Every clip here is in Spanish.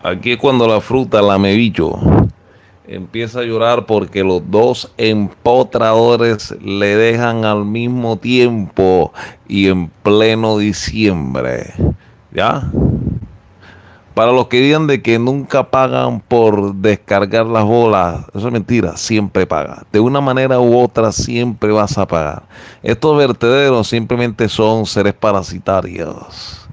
Aquí es cuando la fruta, la mebicho, empieza a llorar porque los dos empotradores le dejan al mismo tiempo y en pleno diciembre. ¿Ya? Para los que digan de que nunca pagan por descargar las bolas, eso es mentira, siempre paga. De una manera u otra siempre vas a pagar. Estos vertederos simplemente son seres parasitarios.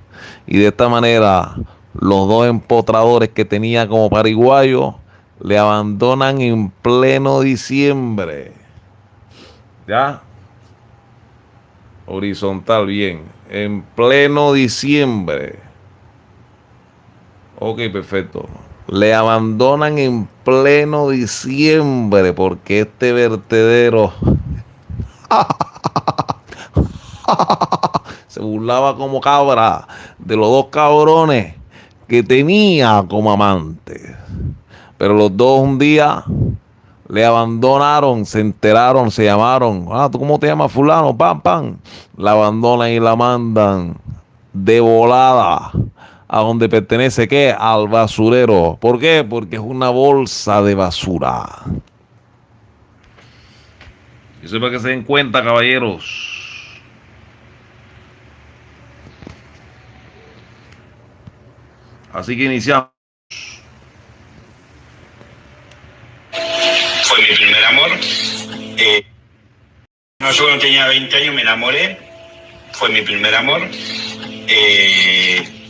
Y de esta manera, los dos empotradores que tenía como pariguayo le abandonan en pleno diciembre. ¿Ya? Horizontal, bien. En pleno diciembre. Ok, perfecto. Le abandonan en pleno diciembre porque este vertedero se burlaba como cabra de los dos cabrones que tenía como amantes. Pero los dos un día le abandonaron, se enteraron, se llamaron. Ah, ¿tú cómo te llamas fulano? Pam, pam. La abandonan y la mandan de volada a donde pertenece, ¿qué? Al basurero. ¿Por qué? Porque es una bolsa de basura. Eso es para que se den cuenta, caballeros. Así que iniciamos. Fue mi primer amor. No, yo cuando tenía 20 años me enamoré. Fue mi primer amor.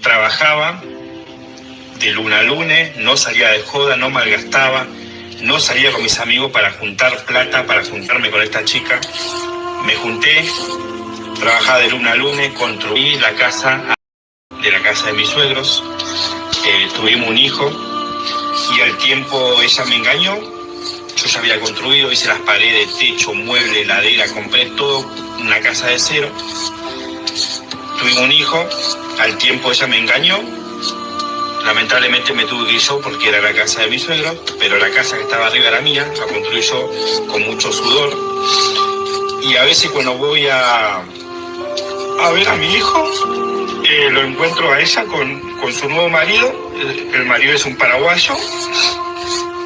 Trabajaba de luna a lunes, no salía de joda, no malgastaba, no salía con mis amigos para juntar plata, para juntarme con esta chica. Me junté, trabajaba de luna a lunes, construí la casa de mis suegros, tuvimos un hijo y al tiempo ella me engañó. Yo ya había construido, hice las paredes, techo, mueble, heladera, compré todo, una casa de cero. Tuvimos un hijo, al tiempo ella me engañó. Lamentablemente me tuve que ir yo porque era la casa de mi suegro, pero la casa que estaba arriba era mía, la construí yo con mucho sudor. Y a veces cuando voy a ver a mi hijo, lo encuentro a ella con su nuevo marido. El marido es un paraguayo.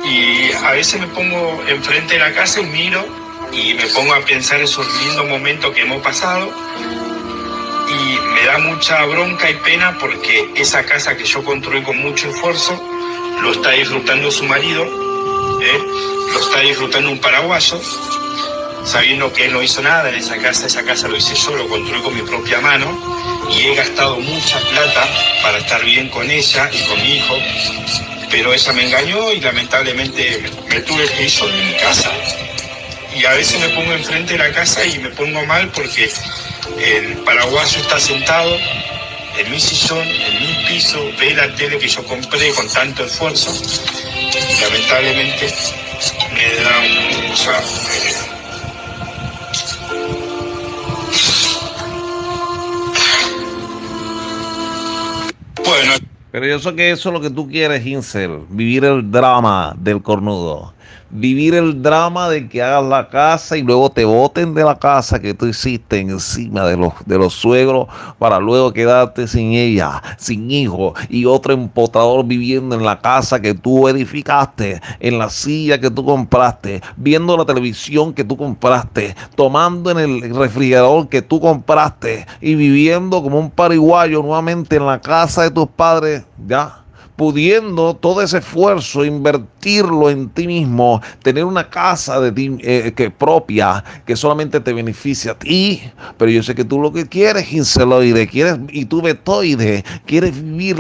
Y a veces me pongo enfrente de la casa y miro y me pongo a pensar esos lindos momentos que hemos pasado. Y me da mucha bronca y pena porque esa casa que yo construí con mucho esfuerzo lo está disfrutando su marido, lo está disfrutando un paraguayo, sabiendo que él no hizo nada en esa casa lo hice yo, lo construí con mi propia mano y he gastado mucha plata para estar bien con ella y con mi hijo, pero ella me engañó y lamentablemente me tuve que ir yo de mi casa. Y a veces me pongo enfrente de la casa y me pongo mal porque el paraguayo está sentado en mi sillón, en mi piso, ve la tele que yo compré con tanto esfuerzo y lamentablemente me da mucha... Bueno. Pero yo sé que eso es lo que tú quieres, Insel. Vivir el drama del cornudo. Vivir el drama de que hagas la casa y luego te boten de la casa que tú hiciste encima de los suegros para luego quedarte sin ella, sin hijo y otro empotrador viviendo en la casa que tú edificaste, en la silla que tú compraste, viendo la televisión que tú compraste, tomando en el refrigerador que tú compraste y viviendo como un pariguayo nuevamente en la casa de tus padres, ¿ya? Pudiendo todo ese esfuerzo invertirlo en ti mismo, tener una casa de ti que propia que solamente te beneficia a ti, pero yo sé que tú lo que quieres, Inceloide, quieres, y tú Betoide, quieres vivir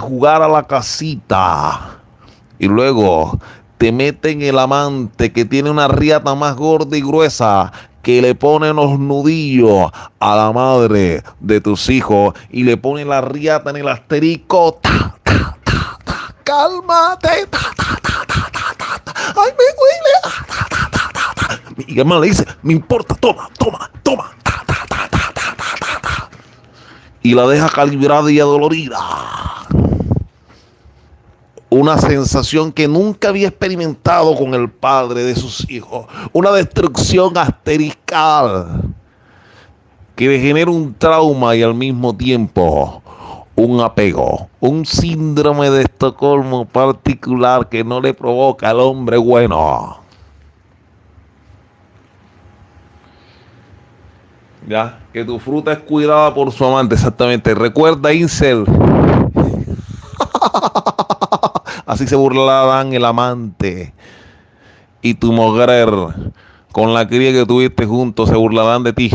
jugar a la casita y luego te meten el amante que tiene una riata más gorda y gruesa que le pone los nudillos a la madre de tus hijos y le pone la riata en el asterisco. Cálmate. Ay, me duele. Mi hermano le dice, me importa, toma. Y la deja calibrada y adolorida. Una sensación que nunca había experimentado con el padre de sus hijos. Una destrucción asteriscal que le genera un trauma y al mismo tiempo un apego, un síndrome de Estocolmo particular que no le provoca al hombre bueno. Ya, que tu fruta es cuidada por su amante, exactamente. Recuerda, Incel, así se burlarán el amante y tu mujer con la cría que tuviste juntos se burlarán de ti.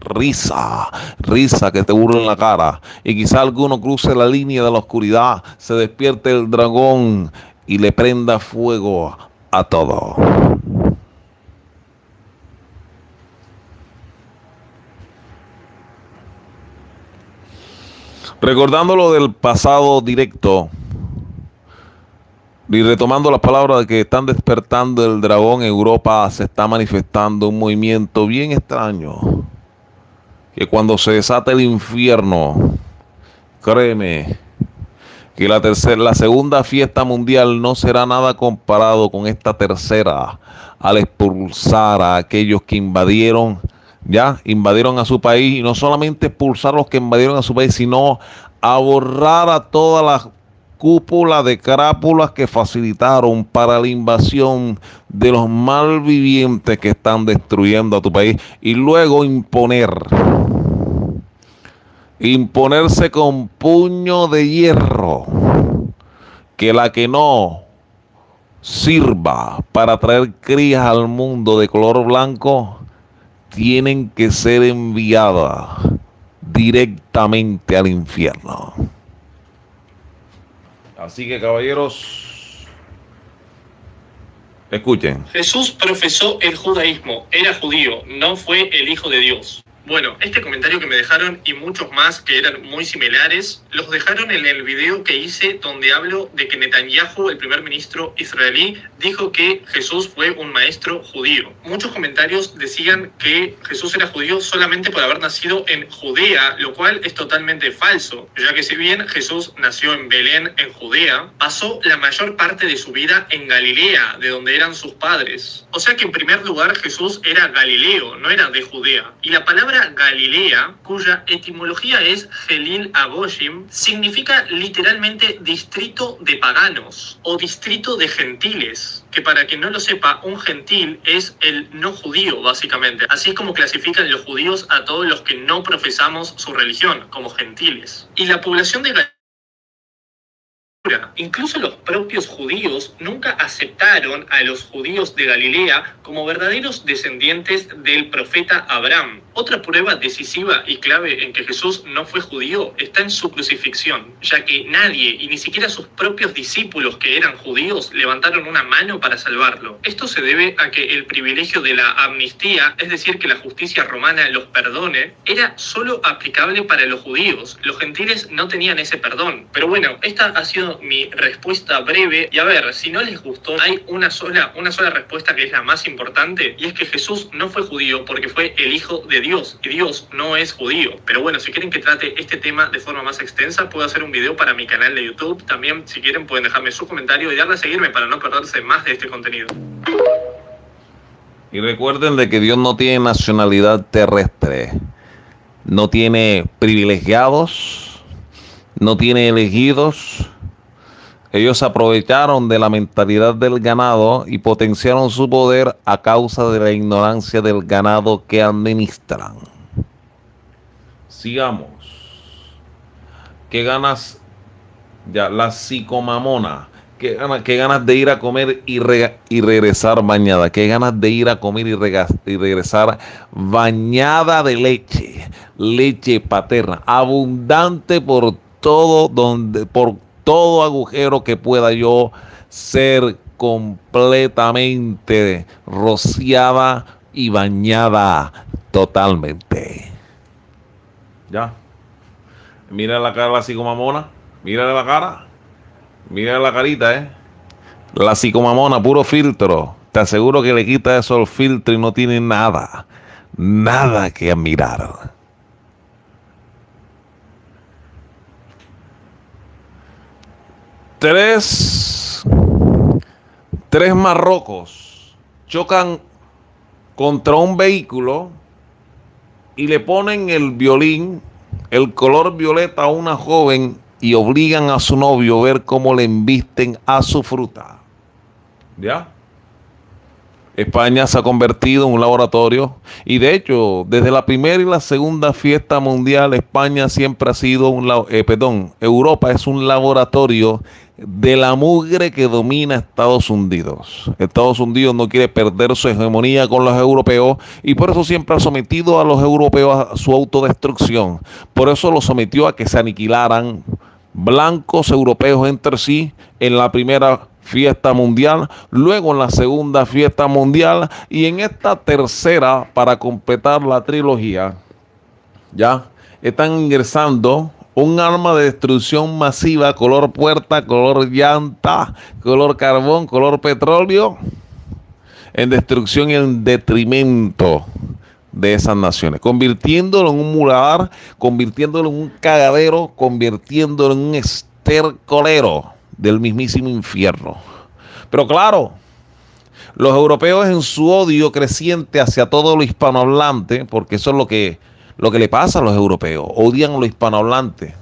Risa, risa que te burla en la cara. Y quizá alguno cruce la línea de la oscuridad, se despierte el dragón y le prenda fuego a todo. Recordando lo del pasado directo y retomando las palabras de que están despertando el dragón en Europa, se está manifestando un movimiento bien extraño. Que cuando se desata el infierno, créeme, que la segunda fiesta mundial no será nada comparado con esta tercera, al expulsar a aquellos que invadieron a su país, y no solamente expulsar a los que invadieron a su país, sino a borrar a toda la cúpula de crápulas que facilitaron para la invasión de los malvivientes que están destruyendo a tu país, y luego imponerse con puño de hierro que la que no sirva para traer crías al mundo de color blanco tienen que ser enviadas directamente al infierno. Así que, caballeros, escuchen. Jesús profesó el judaísmo, era judío, no fue el Hijo de Dios. Bueno, este comentario que me dejaron y muchos más que eran muy similares, los dejaron en el video que hice donde hablo de que Netanyahu, el primer ministro israelí, dijo que Jesús fue un maestro judío. Muchos comentarios decían que Jesús era judío solamente por haber nacido en Judea, lo cual es totalmente falso, ya que si bien Jesús nació en Belén, en Judea, pasó la mayor parte de su vida en Galilea, de donde eran sus padres. O sea que en primer lugar Jesús era galileo, no era de Judea. Y la palabra Galilea, cuya etimología es Gelil Agoshim, significa literalmente distrito de paganos o distrito de gentiles, que para quien no lo sepa, un gentil es el no judío básicamente. Así es como clasifican los judíos a todos los que no profesamos su religión, como gentiles. Y la población de Galilea, incluso los propios judíos nunca aceptaron a los judíos de Galilea como verdaderos descendientes del profeta Abraham. Otra prueba decisiva y clave en que Jesús no fue judío está en su crucifixión, ya que nadie, y ni siquiera sus propios discípulos que eran judíos, levantaron una mano para salvarlo. Esto se debe a que el privilegio de la amnistía, es decir, que la justicia romana los perdone, era solo aplicable para los judíos. Los gentiles no tenían ese perdón. Pero bueno, esta ha sido mi respuesta breve, y a ver, si no les gustó, hay una sola respuesta que es la más importante, y es que Jesús no fue judío porque fue el Hijo de Dios, y Dios no es judío. Pero bueno, si quieren que trate este tema de forma más extensa, puedo hacer un video para mi canal de YouTube. También, si quieren, pueden dejarme su comentario y darle a seguirme para no perderse más de este contenido. Y recuerden de que Dios no tiene nacionalidad terrestre, no tiene privilegiados, no tiene elegidos. Ellos aprovecharon de la mentalidad del ganado y potenciaron su poder a causa de la ignorancia del ganado que administran. Sigamos. ¿Qué ganas? Ya, la psicomamona. ¿Qué ganas de ir a comer y regresar bañada? ¿Qué ganas de ir a comer y regresar bañada de leche? Leche paterna, abundante por todo agujero que pueda yo ser completamente rociada y bañada totalmente. Ya. Mira la cara de la psicomamona. Mira la cara. Mira la carita, La psicomamona, puro filtro. Te aseguro que le quita eso el filtro y no tiene nada. Nada que admirar. Tres marrocos chocan contra un vehículo y le ponen el violín, el color violeta a una joven y obligan a su novio a ver cómo le embisten a su fruta. ¿Ya? España se ha convertido en un laboratorio y de hecho, desde la primera y la segunda fiesta mundial, España siempre ha sido Europa es un laboratorio de la mugre que domina Estados Unidos. Estados Unidos no quiere perder su hegemonía con los europeos y por eso siempre ha sometido a los europeos a su autodestrucción. Por eso los sometió a que se aniquilaran blancos europeos entre sí en la primera fiesta mundial, luego en la segunda fiesta mundial y en esta tercera, para completar la trilogía, ya están ingresando un arma de destrucción masiva, color puerta, color llanta, color carbón, color petróleo, en destrucción y en detrimento de esas naciones, convirtiéndolo en un muladar, convirtiéndolo en un cagadero, convirtiéndolo en un estercolero del mismísimo infierno. Pero claro, los europeos en su odio creciente hacia todo lo hispanohablante, porque eso es lo que le pasa a los europeos, odian a los hispanohablantes,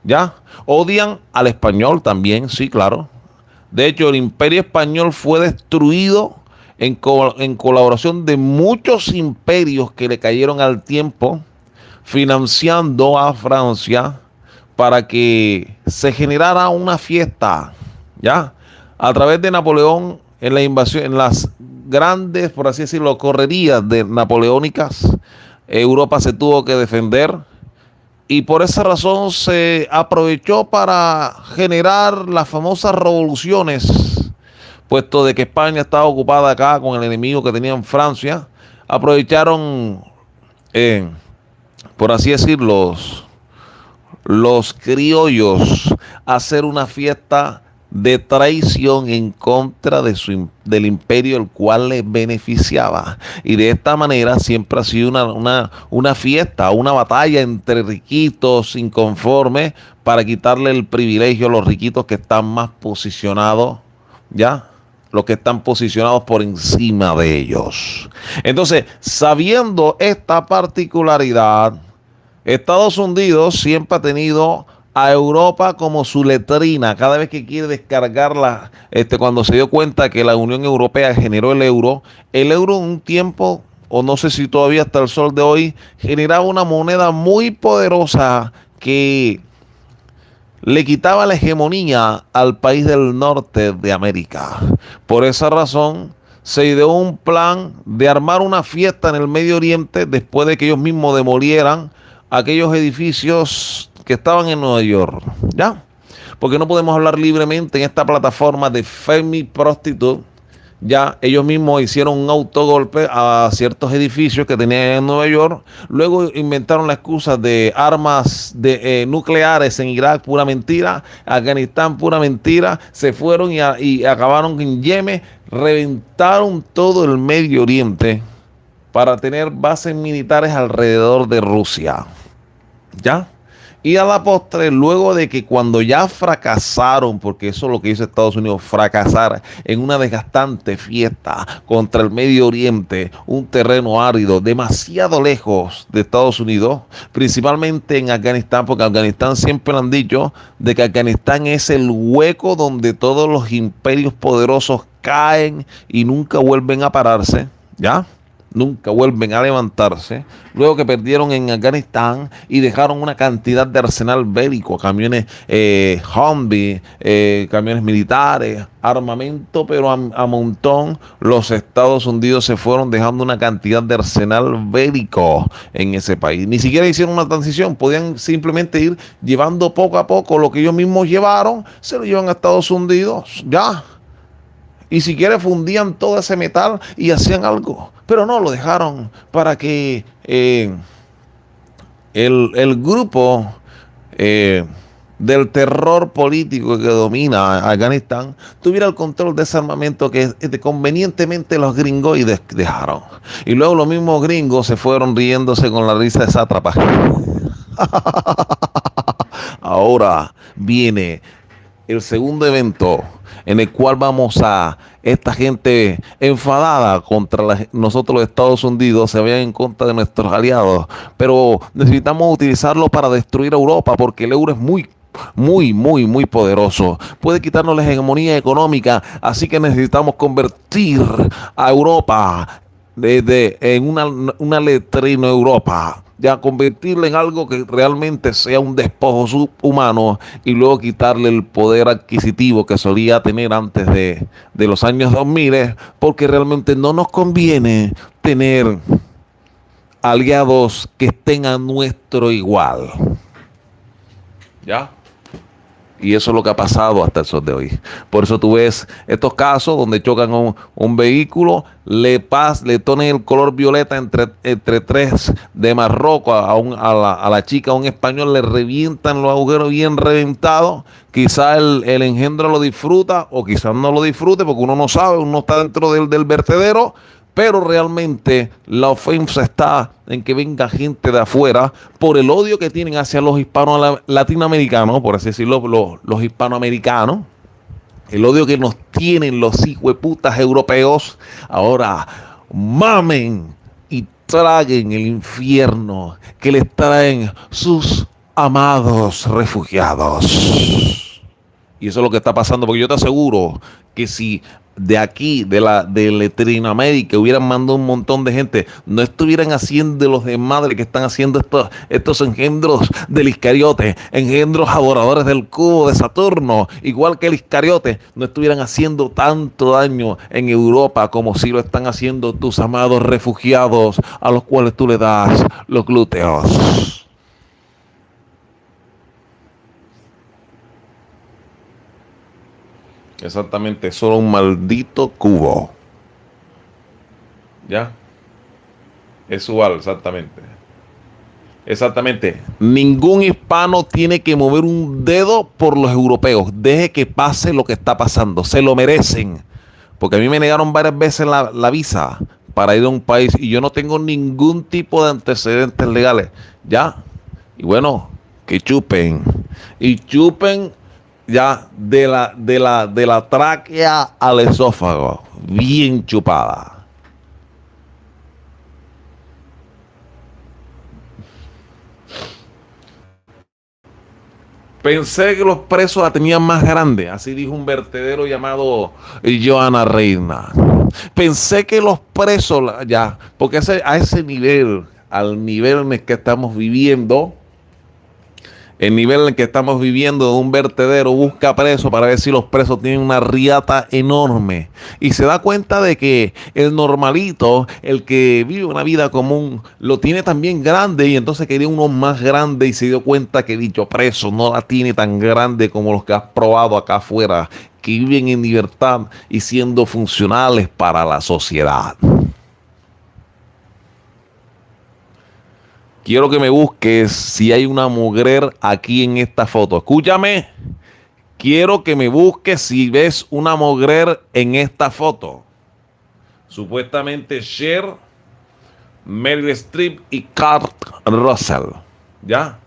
¿ya? Odian al español también, sí, claro. De hecho, el imperio español fue destruido en colaboración de muchos imperios que le cayeron al tiempo, financiando a Francia para que se generara una fiesta, ¿ya? A través de Napoleón, en la invasión, en las grandes, por así decirlo, correrías de napoleónicas, Europa se tuvo que defender y por esa razón se aprovechó para generar las famosas revoluciones, puesto de que España estaba ocupada acá con el enemigo que tenía en Francia. Aprovecharon, por así decirlo, los criollos hacer una fiesta de traición en contra del imperio el cual les beneficiaba. Y de esta manera siempre ha sido una fiesta, una batalla entre riquitos inconformes para quitarle el privilegio a los riquitos que están más posicionados, ¿ya? Los que están posicionados por encima de ellos. Entonces, sabiendo esta particularidad, Estados Unidos siempre ha tenido a Europa como su letrina. Cada vez que quiere descargarla, cuando se dio cuenta que la Unión Europea generó el euro en un tiempo, o no sé si todavía hasta el sol de hoy, generaba una moneda muy poderosa que le quitaba la hegemonía al país del norte de América. Por esa razón se ideó un plan de armar una fiesta en el Medio Oriente después de que ellos mismos demolieran aquellos edificios que estaban en Nueva York, ¿ya? Porque no podemos hablar libremente en esta plataforma de Femi Prostitute. Ya ellos mismos hicieron un autogolpe a ciertos edificios que tenían en Nueva York. Luego inventaron la excusa de armas nucleares en Irak, pura mentira. Afganistán, pura mentira. Se fueron y acabaron en Yemen. Reventaron todo el Medio Oriente para tener bases militares alrededor de Rusia, ¿ya? Y a la postre, luego de que cuando ya fracasaron, porque eso es lo que hizo Estados Unidos, fracasar en una desgastante fiesta contra el Medio Oriente, un terreno árido, demasiado lejos de Estados Unidos, principalmente en Afganistán, porque Afganistán siempre le han dicho de que Afganistán es el hueco donde todos los imperios poderosos caen y nunca vuelven a pararse, ¿ya? Nunca vuelven a levantarse, luego que perdieron en Afganistán y dejaron una cantidad de arsenal bélico, camiones Humvee, camiones militares, armamento, pero a montón. Los Estados Unidos se fueron dejando una cantidad de arsenal bélico en ese país. Ni siquiera hicieron una transición, podían simplemente ir llevando poco a poco lo que ellos mismos llevaron, se lo llevan a Estados Unidos, ya. Y si quiere fundían todo ese metal y hacían algo. Pero no, lo dejaron para que el grupo del terror político que domina Afganistán tuviera el control de ese armamento que convenientemente los gringoides dejaron. Y luego los mismos gringos se fueron riéndose con la risa de sátrapa. Ahora viene el segundo evento en el cual vamos a esta gente enfadada contra nosotros los Estados Unidos, se vayan en contra de nuestros aliados, pero necesitamos utilizarlo para destruir a Europa porque el euro es muy poderoso. Puede quitarnos la hegemonía económica, así que necesitamos convertir a Europa en una letrina Europa, ya convertirla en algo que realmente sea un despojo subhumano y luego quitarle el poder adquisitivo que solía tener antes de los años 2000, porque realmente no nos conviene tener aliados que estén a nuestro igual. ¿Ya? Y eso es lo que ha pasado hasta el sol de hoy. Por eso tú ves estos casos donde chocan un vehículo, le ponen el color violeta entre tres de Marruecos a la chica, a un español, le revientan los agujeros bien reventados. Quizá el engendro lo disfruta o quizás no lo disfrute porque uno no sabe, uno está dentro del vertedero. Pero realmente la ofensa está en que venga gente de afuera por el odio que tienen hacia los hispanos latinoamericanos, por así decirlo, los hispanoamericanos, el odio que nos tienen los hijueputas europeos. Ahora mamen y traguen el infierno que les traen sus amados refugiados. Y eso es lo que está pasando, porque yo te aseguro que si de aquí, de Latinoamérica, hubieran mandado un montón de gente, no estuvieran haciendo los desmadres que están haciendo estos engendros del Iscariote, engendros adoradores del cubo de Saturno, igual que el Iscariote, no estuvieran haciendo tanto daño en Europa como si lo están haciendo tus amados refugiados a los cuales tú le das los glúteos. Exactamente, solo un maldito cubo. ¿Ya? Es igual, exactamente. Exactamente. Ningún hispano tiene que mover un dedo por los europeos. Deje que pase lo que está pasando. Se lo merecen. Porque a mí me negaron varias veces la visa para ir a un país y yo no tengo ningún tipo de antecedentes legales. ¿Ya? Y bueno, que chupen. Y chupen ya de la tráquea al esófago, bien chupada. Pensé que los presos la tenían más grande, así dijo un vertedero llamado Joana Reina. Pensé que los presos, ya, porque a ese nivel, al nivel en el que estamos viviendo, el nivel en el que estamos viviendo de un vertedero busca presos para ver si los presos tienen una riata enorme. Y se da cuenta de que el normalito, el que vive una vida común, lo tiene también grande y entonces quería uno más grande y se dio cuenta que dicho preso no la tiene tan grande como los que has probado acá afuera, que viven en libertad y siendo funcionales para la sociedad. Quiero que me busques si hay una mujer aquí en esta foto. Escúchame. Quiero que me busques si ves una mujer en esta foto. Supuestamente Cher, Meryl Streep y Kurt Russell. ¿Ya?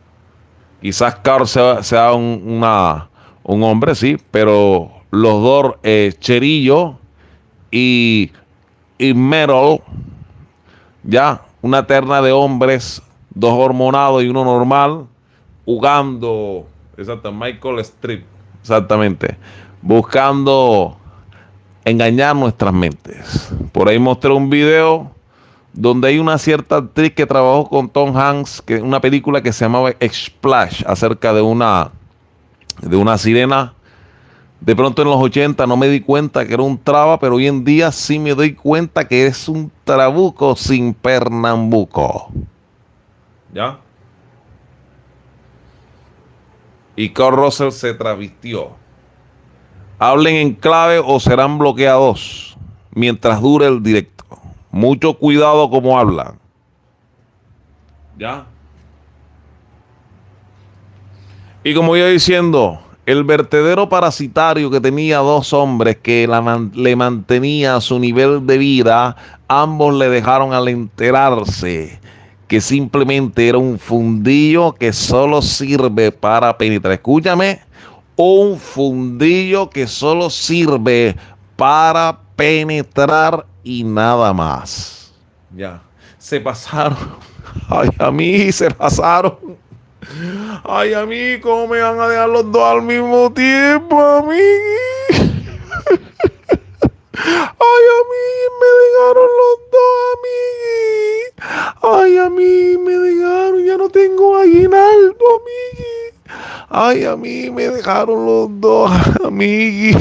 Quizás Kurt sea un hombre, sí, pero los dos, Cherillo y Meryl, ¿ya? Una terna de hombres, dos hormonados y uno normal, jugando, exacto, Michael Streep, exactamente, buscando engañar nuestras mentes. Por ahí mostré un video donde hay una cierta actriz que trabajó con Tom Hanks, que una película que se llamaba Splash, acerca de una sirena. De pronto en los 80 no me di cuenta que era un traba, pero hoy en día sí me doy cuenta que es un trabuco sin pernambuco. ¿Ya? Y Kurt Russell se travestió. Hablen en clave o serán bloqueados mientras dure el directo. Mucho cuidado como hablan. ¿Ya? Y como iba diciendo, el vertedero parasitario que tenía dos hombres que le mantenía su nivel de vida, ambos le dejaron al enterarse que simplemente era un fundillo que solo sirve para penetrar. Escúchame, un fundillo que solo sirve para penetrar y nada más. Ya, se pasaron. Ay, a mí se pasaron. Ay, a mí, ¿cómo me van a dejar los dos al mismo tiempo, a mí? Ay, a mí me dejaron los dos, amigui. Ay, a mí me dejaron, ya no tengo aguinaldo, amigui. Ay, a mí me dejaron los dos, amigui.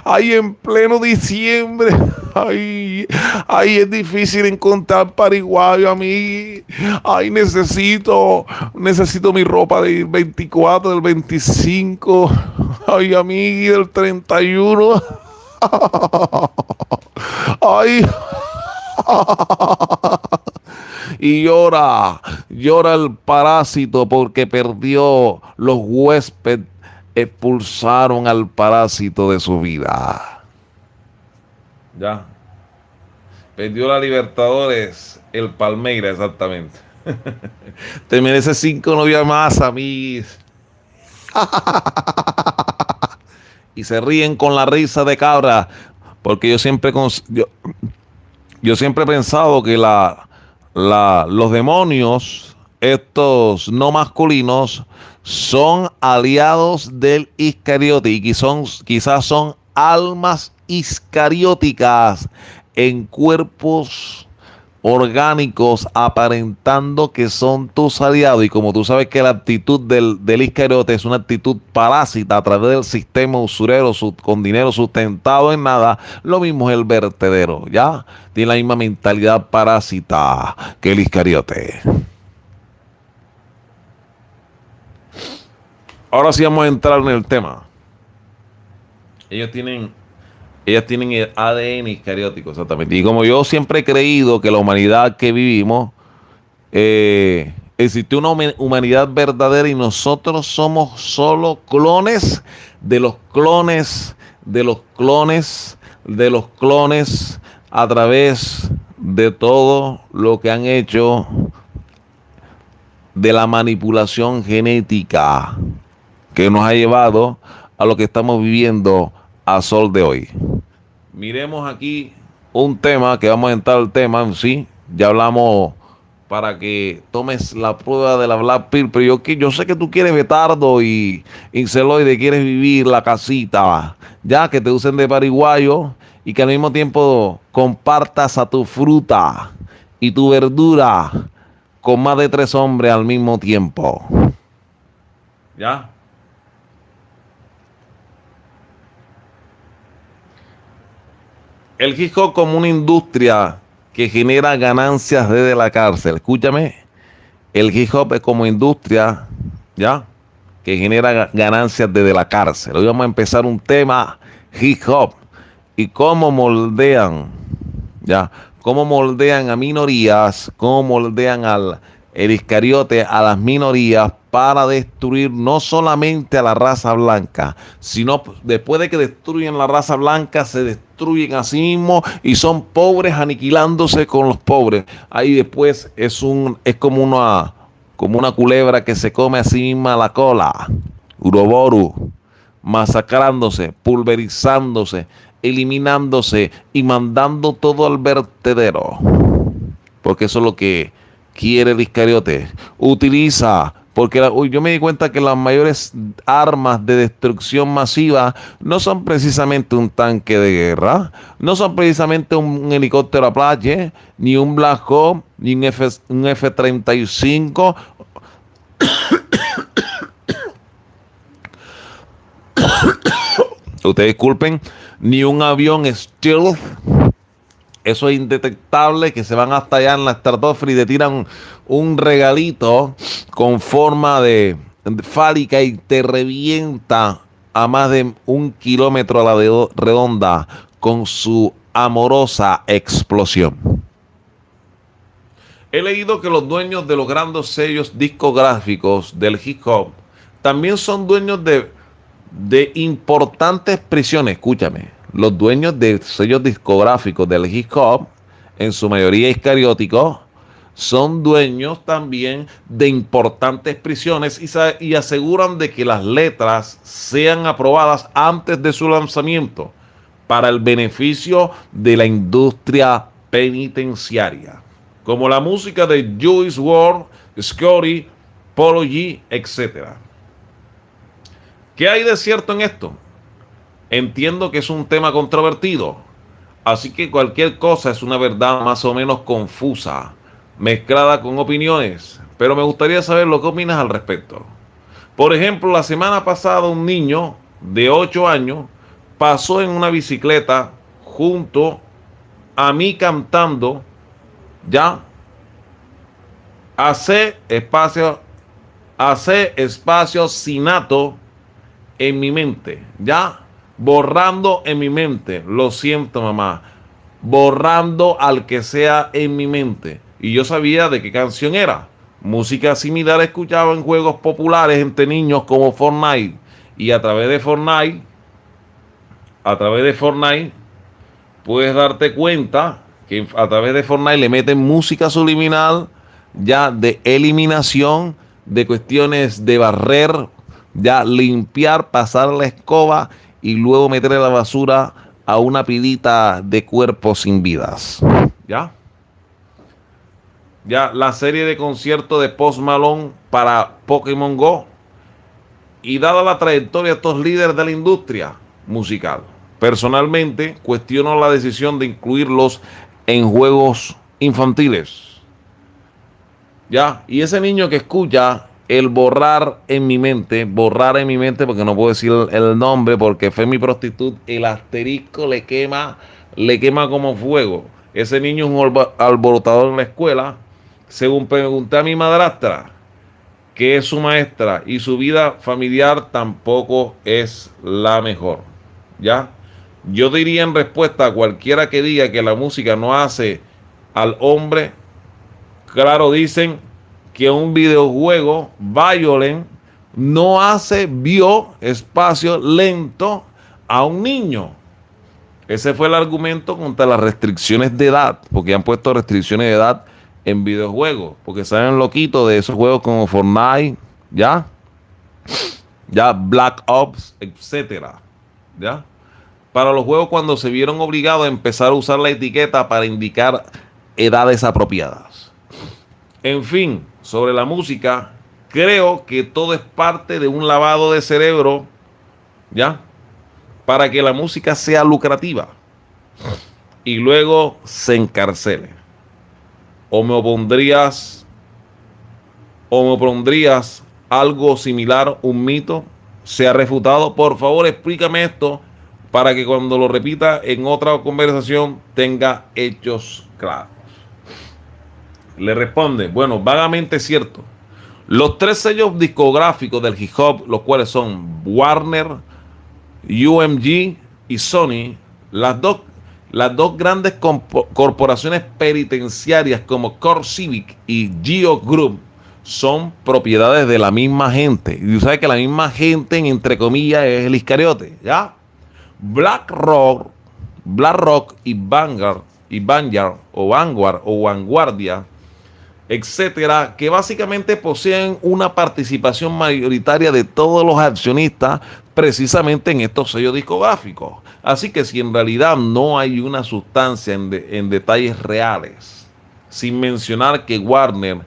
Ay, en pleno diciembre. Ay, ay, es difícil encontrar pariguayo, amigui. Ay, necesito mi ropa del 24, del 25. Ay, amigui, del 31. Ay. Y llora el parásito porque perdió. Los huéspedes expulsaron al parásito de su vida. Ya. Perdió la Libertadores, el Palmeiras, exactamente. Te mereces 5 novias más, amigos. Y se ríen con la risa de cabra, porque yo siempre he pensado que los demonios, estos no masculinos, son aliados del Iscariote y quizás son almas iscarióticas en cuerpos orgánicos aparentando que son tus aliados. Y como tú sabes que la actitud del iscariote es una actitud parásita a través del sistema usurero con dinero sustentado en nada, lo mismo es el vertedero, ¿ya? Tiene la misma mentalidad parásita que el iscariote. Ahora sí vamos a entrar en el tema. Ellas tienen el ADN iscariótico, exactamente. Y como yo siempre he creído que la humanidad que vivimos, existe una humanidad verdadera y nosotros somos solo clones de los clones, de los clones, de los clones, a través de todo lo que han hecho de la manipulación genética que nos ha llevado a lo que estamos viviendo a sol de hoy. Miremos aquí un tema que vamos a entrar al tema en sí. Ya hablamos para que tomes la prueba de la Black Pill, pero yo sé que tú quieres betardo y celoide, quieres vivir la casita, ya que te usen de pariguayo y que al mismo tiempo compartas a tu fruta y tu verdura con más de 3 hombres al mismo tiempo. ¿Ya? El hip hop como una industria que genera ganancias desde la cárcel. Escúchame, el hip hop es como industria, ¿ya? Que genera ganancias desde la cárcel. Hoy vamos a empezar un tema hip hop y cómo moldean, ¿ya? Cómo moldean a minorías, cómo moldean el iscariote a las minorías para destruir no solamente a la raza blanca, sino después de que destruyen la raza blanca, se destruyen a sí mismos y son pobres aniquilándose con los pobres. Ahí después es como una culebra que se come a sí misma la cola. Uroboru, masacrándose, pulverizándose, eliminándose y mandando todo al vertedero. Porque eso es lo que quiere el iscariote. Utiliza, porque yo me di cuenta que las mayores armas de destrucción masiva no son precisamente un tanque de guerra, no son precisamente un helicóptero Apache, ni un Black Hawk, ni un F-35. Ustedes disculpen, ni un avión Stealth. Eso es indetectable, que se van hasta allá en la estratosfera y te tiran un regalito con forma de fálica y te revienta a más de 1 kilómetro a la redonda con su amorosa explosión. He leído que los dueños de los grandes sellos discográficos del hip hop también son dueños de importantes prisiones. Escúchame. Los dueños de sellos discográficos del hip hop, en su mayoría iscarióticos, son dueños también de importantes prisiones y aseguran de que las letras sean aprobadas antes de su lanzamiento para el beneficio de la industria penitenciaria, como la música de Juice WRLD, Scotty, Polo G, etc. ¿Qué hay de cierto en esto? Entiendo que es un tema controvertido, así que cualquier cosa es una verdad más o menos confusa, mezclada con opiniones, pero me gustaría saber lo que opinas al respecto. Por ejemplo, la semana pasada un niño de 8 años pasó en una bicicleta junto a mí cantando, ya, hace espacio sinato en mi mente, ya, borrando en mi mente, lo siento mamá, borrando al que sea en mi mente. Y yo sabía de qué canción era. Música similar escuchaba en juegos populares entre niños como Fortnite. Y a través de Fortnite, puedes darte cuenta que a través de Fortnite le meten música subliminal, ya de eliminación, de cuestiones de barrer, ya limpiar, pasar la escoba y luego meter la basura a una pilita de cuerpos sin vidas. ¿Ya? Ya la serie de conciertos de Post Malone para Pokémon Go. Y dada la trayectoria de estos líderes de la industria musical, personalmente cuestiono la decisión de incluirlos en juegos infantiles. Ya, y ese niño que escucha el borrar en mi mente, porque no puedo decir el nombre, porque fue mi prostituta, el asterisco le quema como fuego. Ese niño es un alborotador en la escuela. Según pregunté a mi madrastra, que es su maestra, y su vida familiar tampoco es la mejor. ¿Ya? Yo diría en respuesta a cualquiera que diga que la música no hace al hombre, claro, dicen que un videojuego violent no hace espacio lento a un niño. Ese fue el argumento contra las restricciones de edad, porque han puesto restricciones de edad en videojuegos, porque salen loquitos de esos juegos como Fortnite, ya Black Ops, etcétera, ya. Para los juegos cuando se vieron obligados a empezar a usar la etiqueta para indicar edades apropiadas. En fin, sobre la música, creo que todo es parte de un lavado de cerebro, ya, para que la música sea lucrativa y luego se encarcele. ¿O me opondrías algo similar, un mito? ¿Se ha refutado? Por favor, explícame esto para que cuando lo repita en otra conversación tenga hechos claros. Le responde, bueno, vagamente cierto. Los 3 sellos discográficos del hip hop, los cuales son Warner, UMG y Sony, las dos grandes corporaciones penitenciarias como Core Civic y Geo Group son propiedades de la misma gente. Y tú sabes que la misma gente, entre comillas, es el Iscariote, ¿ya? Black Rock y Vanguard o Vanguardia, etcétera, que básicamente poseen una participación mayoritaria de todos los accionistas precisamente en estos sellos discográficos. Así que si en realidad no hay una sustancia en detalles reales, sin mencionar que Warner,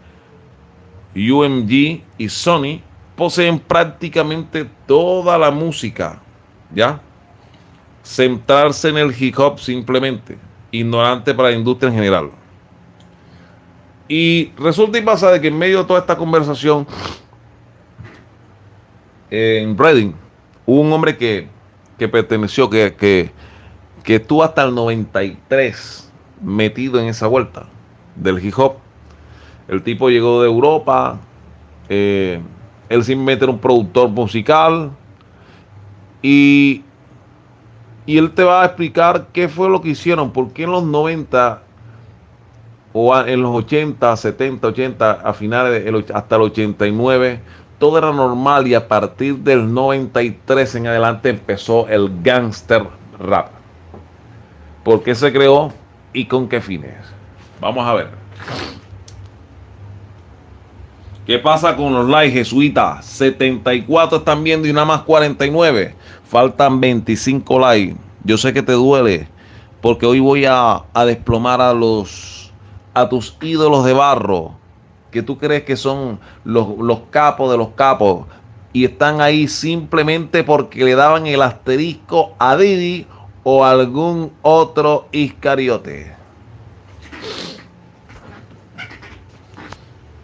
UMG y Sony poseen prácticamente toda la música, ¿ya? Centrarse en el hip hop simplemente, ignorante para la industria en general. Y resulta y pasa de que en medio de toda esta conversación en Reading hubo un hombre que perteneció, que estuvo hasta el 93 metido en esa vuelta del hip hop. El tipo llegó de Europa, él simplemente era un productor musical y él te va a explicar qué fue lo que hicieron, por qué en los 90 o en los 80, 70, 80, a finales hasta el 89, todo era normal y a partir del 93 en adelante empezó el gangster rap. ¿Por qué se creó y con qué fines? Vamos a ver. ¿Qué pasa con los likes, jesuita? 74 están viendo y nada más 49. Faltan 25 likes. Yo sé que te duele porque hoy voy a desplomar a tus ídolos de barro que tú crees que son los capos de los capos y están ahí simplemente porque le daban el asterisco a Didi o a algún otro iscariote.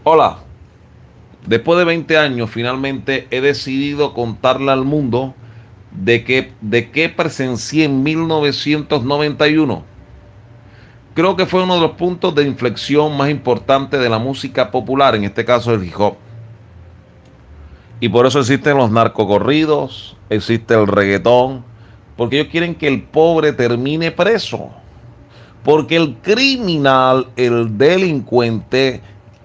Hola. Después de 20 años, finalmente he decidido contarle al mundo de qué presencié en 1991. Creo que fue uno de los puntos de inflexión más importantes de la música popular, en este caso el hip hop. Y por eso existen los narcocorridos, existe el reggaetón, porque ellos quieren que el pobre termine preso. Porque el criminal, el delincuente,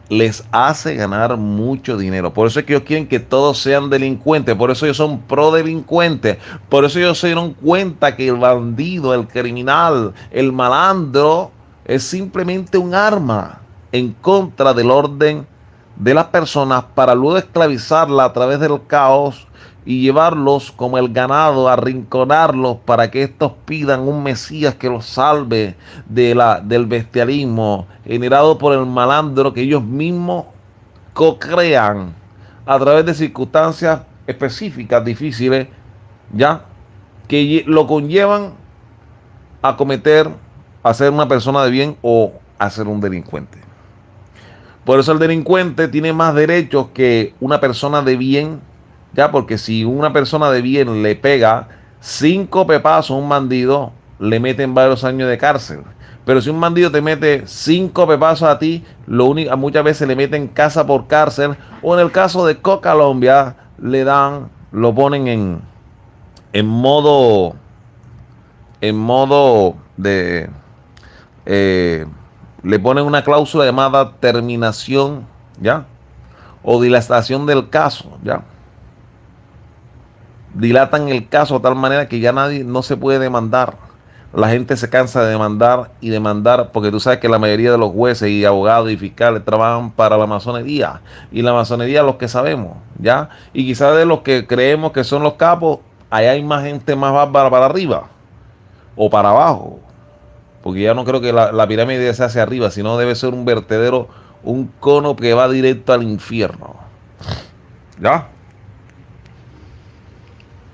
les hace ganar mucho dinero. Por eso es que ellos quieren que todos sean delincuentes. Por eso ellos son pro delincuentes. Por eso ellos se dieron cuenta que el bandido, el criminal, el malandro es simplemente un arma en contra del orden de las personas para luego esclavizarla a través del caos y llevarlos como el ganado, arrinconarlos para que estos pidan un Mesías que los salve del bestialismo generado por el malandro que ellos mismos co-crean a través de circunstancias específicas, difíciles, ya, que lo conllevan a cometer, a ser una persona de bien o a ser un delincuente. Por eso el delincuente tiene más derechos que una persona de bien, ya, porque si una persona de bien le pega 5 pepazos a un bandido, le meten varios años de cárcel. Pero si un bandido te mete 5 pepazos a ti, muchas veces le meten casa por cárcel, o en el caso de Colombia, lo ponen en modo de, le ponen una cláusula llamada terminación, ya, o dilatación del caso, ya. Dilatan el caso de tal manera que ya no se puede demandar. La gente se cansa de demandar y demandar, porque tú sabes que la mayoría de los jueces y abogados y fiscales trabajan para la masonería. Y la masonería, los que sabemos, ¿ya? Y quizás de los que creemos que son los capos, allá hay más gente más bárbara para arriba o para abajo. Porque ya no creo que la pirámide sea hacia arriba, sino debe ser un vertedero, un cono que va directo al infierno. ¿Ya?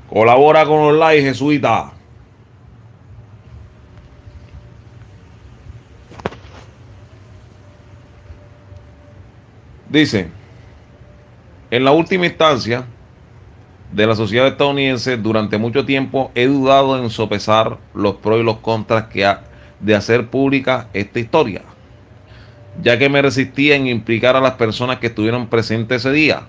Colabora con los likes, jesuita. Dice, en la última instancia de la sociedad estadounidense, durante mucho tiempo he dudado en sopesar los pros y los contras de hacer pública esta historia, ya que me resistía en implicar a las personas que estuvieron presentes ese día.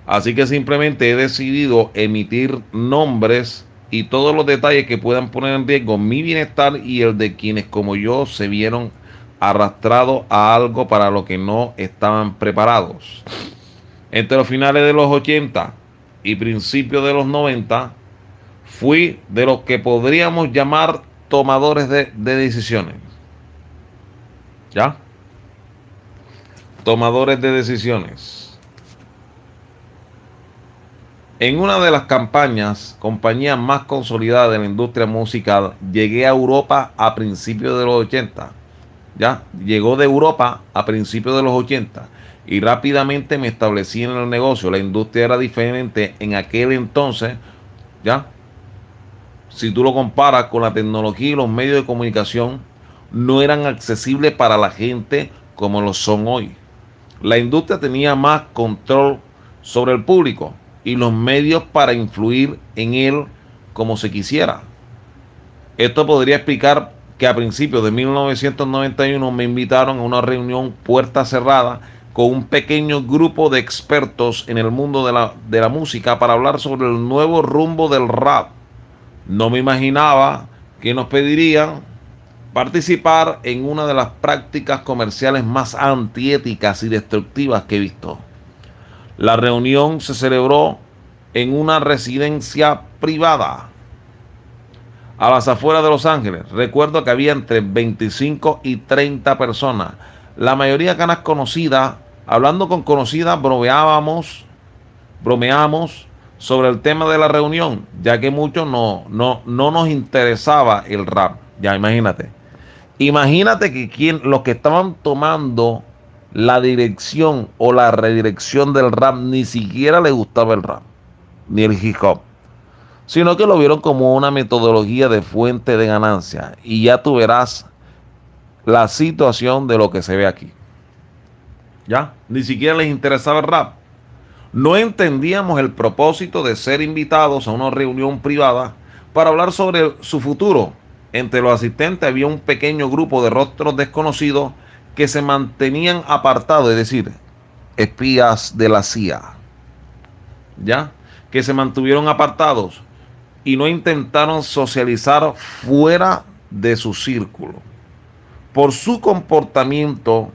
Así que simplemente he decidido emitir nombres y todos los detalles que puedan poner en riesgo mi bienestar y el de quienes como yo se vieron arrastrados a algo para lo que no estaban preparados. Entre los finales de los 80 y principios de los 90, fui de los que podríamos llamar tomadores de decisiones. ¿Ya? Tomadores de decisiones. En una de las compañías más consolidadas de la industria musical, llegué a Europa a principios de los 80. Ya, llegó de Europa a principios de los 80 y rápidamente me establecí en el negocio. La industria era diferente en aquel entonces, ya. Si tú lo comparas con la tecnología y los medios de comunicación, no eran accesibles para la gente como lo son hoy. La industria tenía más control sobre el público y los medios para influir en él como se quisiera. Esto podría explicar que a principios de 1991 me invitaron a una reunión puerta cerrada con un pequeño grupo de expertos en el mundo de la música para hablar sobre el nuevo rumbo del rap. No me imaginaba que nos pedirían participar en una de las prácticas comerciales más antiéticas y destructivas que he visto. La reunión se celebró en una residencia privada a las afueras de Los Ángeles. Recuerdo que había entre 25 y 30 personas, la mayoría caras conocidas Hablando con conocidas, bromeamos sobre el tema de la reunión, ya que muchos no nos interesaba el rap. Ya, imagínate. Imagínate que los que estaban tomando la dirección o la redirección del rap ni siquiera les gustaba el rap, ni el hip hop, sino que lo vieron como una metodología de fuente de ganancia. Y ya tú verás la situación de lo que se ve aquí. Ya, ni siquiera les interesaba el rap. No entendíamos el propósito de ser invitados a una reunión privada para hablar sobre su futuro. Entre los asistentes había un pequeño grupo de rostros desconocidos que se mantenían apartados, es decir, espías de la CIA, ¿ya? Que se mantuvieron apartados y no intentaron socializar fuera de su círculo. Por su comportamiento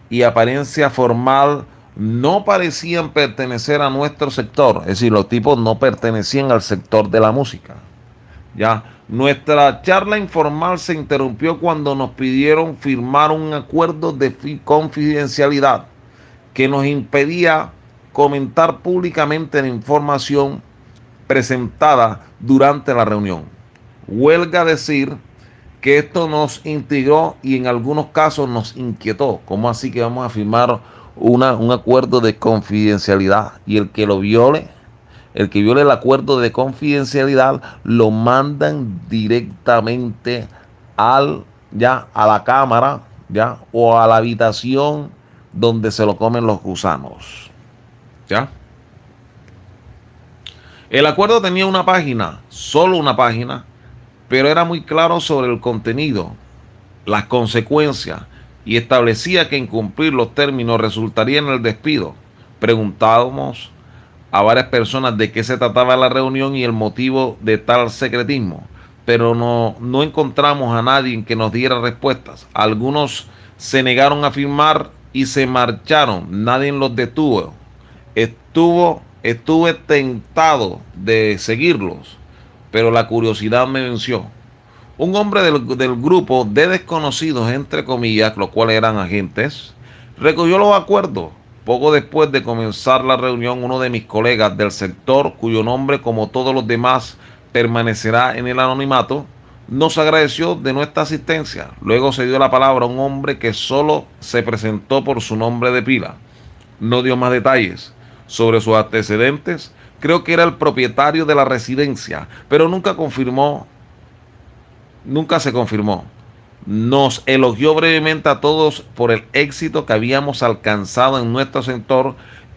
y apariencia formal, no parecían pertenecer a nuestro sector. Es decir, los tipos no pertenecían al sector de la música. Ya, nuestra charla informal se interrumpió cuando nos pidieron firmar un acuerdo de confidencialidad que nos impedía comentar públicamente la información presentada durante la reunión. Huelga decir que esto nos intrigó y en algunos casos nos inquietó. ¿Cómo así que vamos a firmar un acuerdo de confidencialidad? Y el que viole el acuerdo de confidencialidad lo mandan directamente a la cámara, ya, o a la habitación donde se lo comen los gusanos. ¿Ya? El acuerdo tenía una página, solo una página, pero era muy claro sobre el contenido, las consecuencias, y establecía que incumplir los términos resultaría en el despido. Preguntábamos a varias personas de qué se trataba la reunión y el motivo de tal secretismo, pero no encontramos a nadie que nos diera respuestas. Algunos se negaron a firmar y se marcharon. Nadie los detuvo. Estuve tentado de seguirlos, pero la curiosidad me venció. Un hombre del grupo de desconocidos, entre comillas, los cuales eran agentes, recogió los acuerdos. Poco después de comenzar la reunión, uno de mis colegas del sector, cuyo nombre, como todos los demás, permanecerá en el anonimato, nos agradeció de nuestra asistencia. Luego se dio la palabra a un hombre que solo se presentó por su nombre de pila. No dio más detalles sobre sus antecedentes. Creo que era el propietario de la residencia, pero nunca se confirmó. Nos elogió brevemente a todos por el éxito que habíamos alcanzado en nuestro sector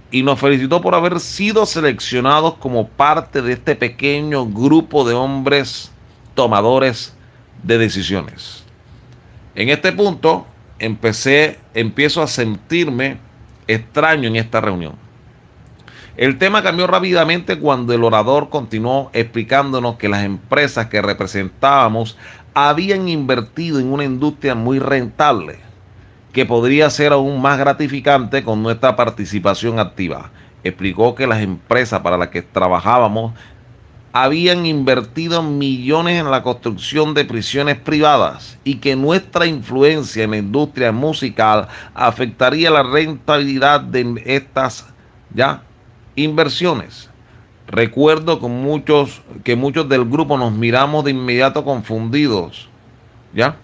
y nos felicitó por haber sido seleccionados como parte de este pequeño grupo de hombres tomadores de decisiones. En este punto empiezo a sentirme extraño en esta reunión. El tema cambió rápidamente cuando el orador continuó explicándonos que las empresas que representábamos habían invertido en una industria muy rentable, que podría ser aún más gratificante con nuestra participación activa. Explicó que las empresas para las que trabajábamos habían invertido millones en la construcción de prisiones privadas y que nuestra influencia en la industria musical afectaría la rentabilidad de estas inversiones. Recuerdo que muchos del grupo nos miramos de inmediato confundidos. ¿Ya?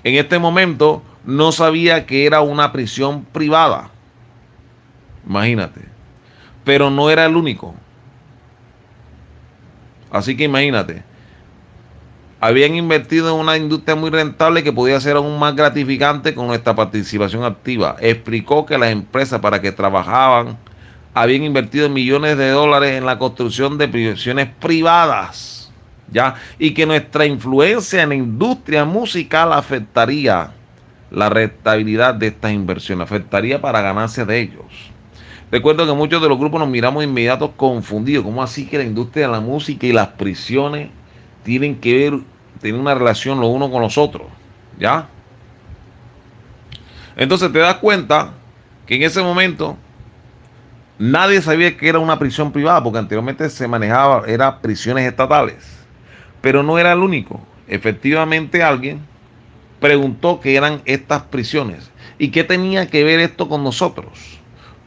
En este momento no sabía que era una prisión privada. Imagínate. Pero no era el único. Así que imagínate. Habían invertido en una industria muy rentable que podía ser aún más gratificante con nuestra participación activa. Explicó que las empresas para que trabajaban habían invertido millones de dólares en la construcción de prisiones privadas, ¿ya? Y que nuestra influencia en la industria musical afectaría la rentabilidad de estas inversiones, afectaría para ganancias de ellos. Recuerdo que muchos de los grupos nos miramos inmediatos confundidos. ¿Cómo así que la industria de la música y las prisiones tienen una relación los unos con los otros? ¿Ya? Entonces te das cuenta que en ese momento nadie sabía que era una prisión privada, porque anteriormente se manejaba, eran prisiones estatales. Pero no era el único. Efectivamente alguien preguntó qué eran estas prisiones y qué tenía que ver esto con nosotros.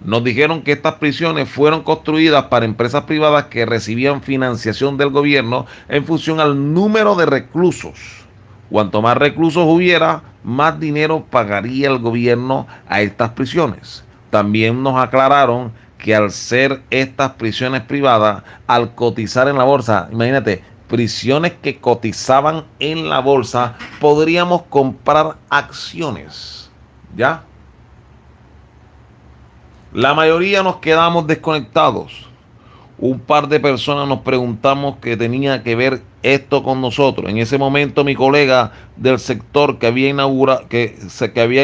Nos dijeron que estas prisiones fueron construidas para empresas privadas que recibían financiación del gobierno en función al número de reclusos. Cuanto más reclusos hubiera, más dinero pagaría el gobierno a estas prisiones. También nos aclararon que al ser estas prisiones privadas, al cotizar en la bolsa, imagínate, prisiones que cotizaban en la bolsa, podríamos comprar acciones. ¿Ya? La mayoría nos quedamos desconectados. Un par de personas nos preguntamos qué tenía que ver esto con nosotros. En ese momento mi colega del sector que había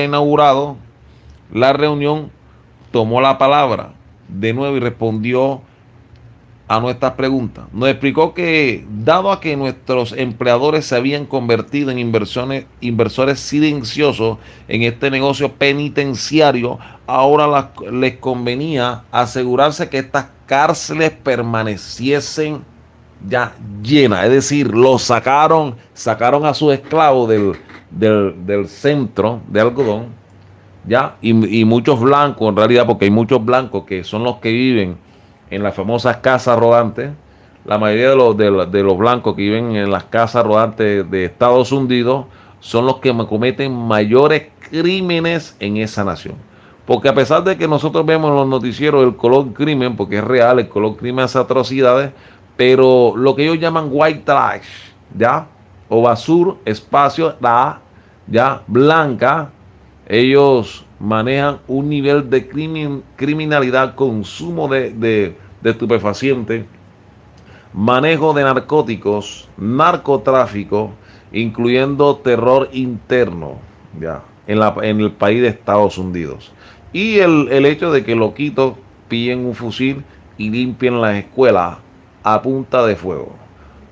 inaugurado la reunión tomó la palabra de nuevo y respondió a nuestras preguntas. Nos explicó que dado a que nuestros empleadores se habían convertido en inversores silenciosos en este negocio penitenciario, ahora les convenía asegurarse que estas cárceles permaneciesen ya llenas. Es decir, sacaron a sus esclavos del centro de algodón, ya, y muchos blancos en realidad, porque hay muchos blancos que son los que viven en las famosas casas rodantes. La mayoría de los blancos que viven en las casas rodantes de Estados Unidos son los que cometen mayores crímenes en esa nación. Porque a pesar de que nosotros vemos en los noticieros el color crimen, porque es real, el color crimen hace atrocidades, pero lo que ellos llaman white trash, ¿ya? O basura, espacio, ya, blanca, ellos manejan un nivel de criminalidad, consumo de estupefacientes, manejo de narcóticos, narcotráfico, incluyendo terror interno, ya, en el país de Estados Unidos. Y el hecho de que loquitos pillen un fusil y limpien las escuelas a punta de fuego.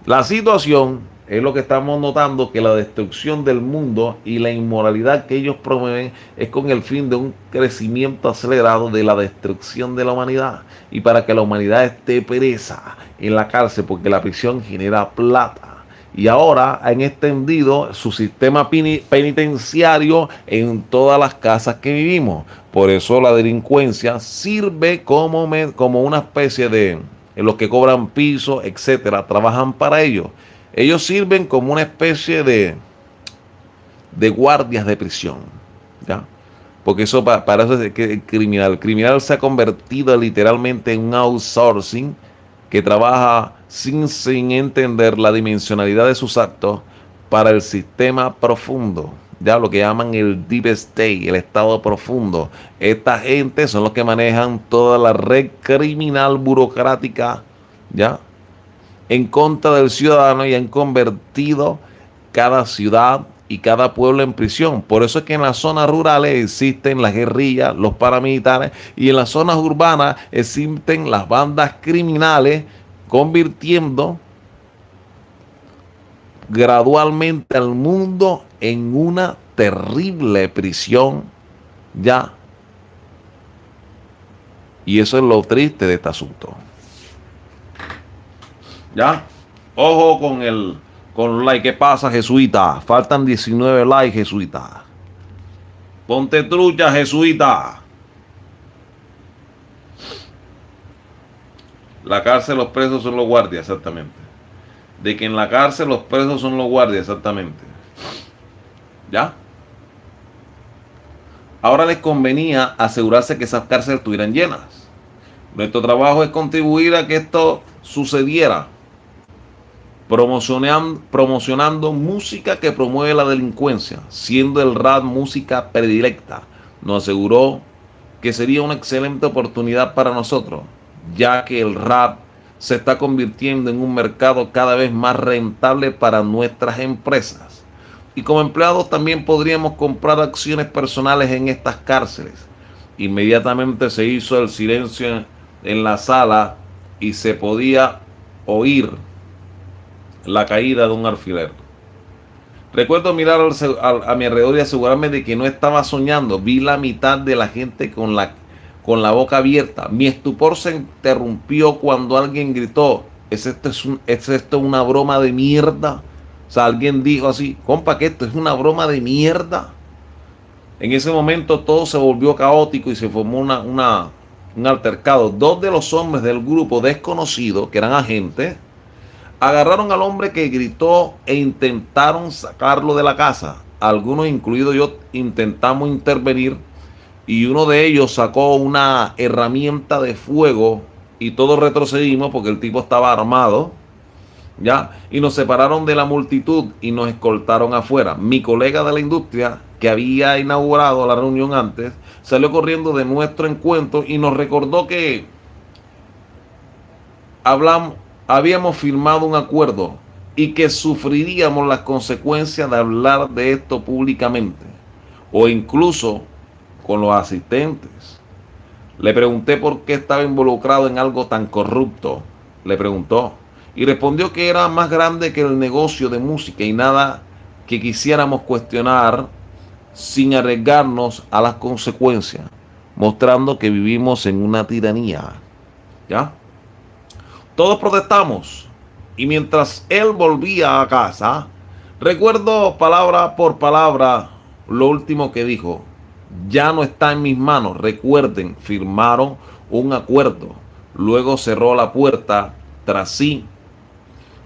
La situación es lo que estamos notando, que la destrucción del mundo y la inmoralidad que ellos promueven es con el fin de un crecimiento acelerado de la destrucción de la humanidad, y para que la humanidad esté presa en la cárcel, porque la prisión genera plata. Y ahora han extendido su sistema penitenciario en todas las casas que vivimos. Por eso la delincuencia sirve como una especie de, los que cobran piso, etcétera, trabajan para ellos. Ellos sirven como una especie de guardias de prisión, ¿ya? Porque eso para eso es que el criminal se ha convertido literalmente en un outsourcing que trabaja sin entender la dimensionalidad de sus actos para el sistema profundo, ya, lo que llaman el deep state, el estado profundo. Esta gente son los que manejan toda la red criminal burocrática, ya, en contra del ciudadano, y han convertido cada ciudad y cada pueblo en prisión. Por eso es que en las zonas rurales existen las guerrillas, los paramilitares, y en las zonas urbanas existen las bandas criminales, convirtiendo gradualmente al mundo en una terrible prisión, ya. Y eso es lo triste de este asunto. ¿Ya? Ojo con los likes. ¿Qué pasa, jesuita? Faltan 19 likes, jesuita. Ponte trucha, jesuita. La cárcel, los presos son los guardias, exactamente. De que en la cárcel los presos son los guardias, exactamente. ¿Ya? Ahora les convenía asegurarse que esas cárceles estuvieran llenas. Nuestro trabajo es contribuir a que esto sucediera, promocionando música que promueve la delincuencia, siendo el rap música predilecta. Nos aseguró que sería una excelente oportunidad para nosotros, ya que el rap se está convirtiendo en un mercado cada vez más rentable para nuestras empresas. Y como empleados también podríamos comprar acciones personales en estas cárceles. Inmediatamente se hizo el silencio en la sala y se podía oír la caída de un alfiler. Recuerdo mirar a mi alrededor y asegurarme de que no estaba soñando. Vi la mitad de la gente con la boca abierta. Mi estupor se interrumpió cuando alguien gritó: ¿Es esto una broma de mierda? O sea, alguien dijo así: compa, que esto es una broma de mierda. En ese momento todo se volvió caótico y se formó un altercado. Dos de los hombres del grupo desconocido, que eran agentes, agarraron al hombre que gritó e intentaron sacarlo de la casa. Algunos, incluido yo, intentamos intervenir y uno de ellos sacó una herramienta de fuego y todos retrocedimos porque el tipo estaba armado, ¿ya? Y nos separaron de la multitud y nos escoltaron afuera. Mi colega de la industria, que había inaugurado la reunión antes, salió corriendo de nuestro encuentro y nos recordó que habíamos firmado un acuerdo y que sufriríamos las consecuencias de hablar de esto públicamente o incluso con los asistentes. Le pregunté por qué estaba involucrado en algo tan corrupto. Le preguntó y respondió que era más grande que el negocio de música y nada que quisiéramos cuestionar sin arriesgarnos a las consecuencias, mostrando que vivimos en una tiranía. ¿Ya? Todos protestamos y mientras él volvía a casa, recuerdo palabra por palabra lo último que dijo. Ya no está en mis manos. Recuerden, firmaron un acuerdo. Luego cerró la puerta tras sí.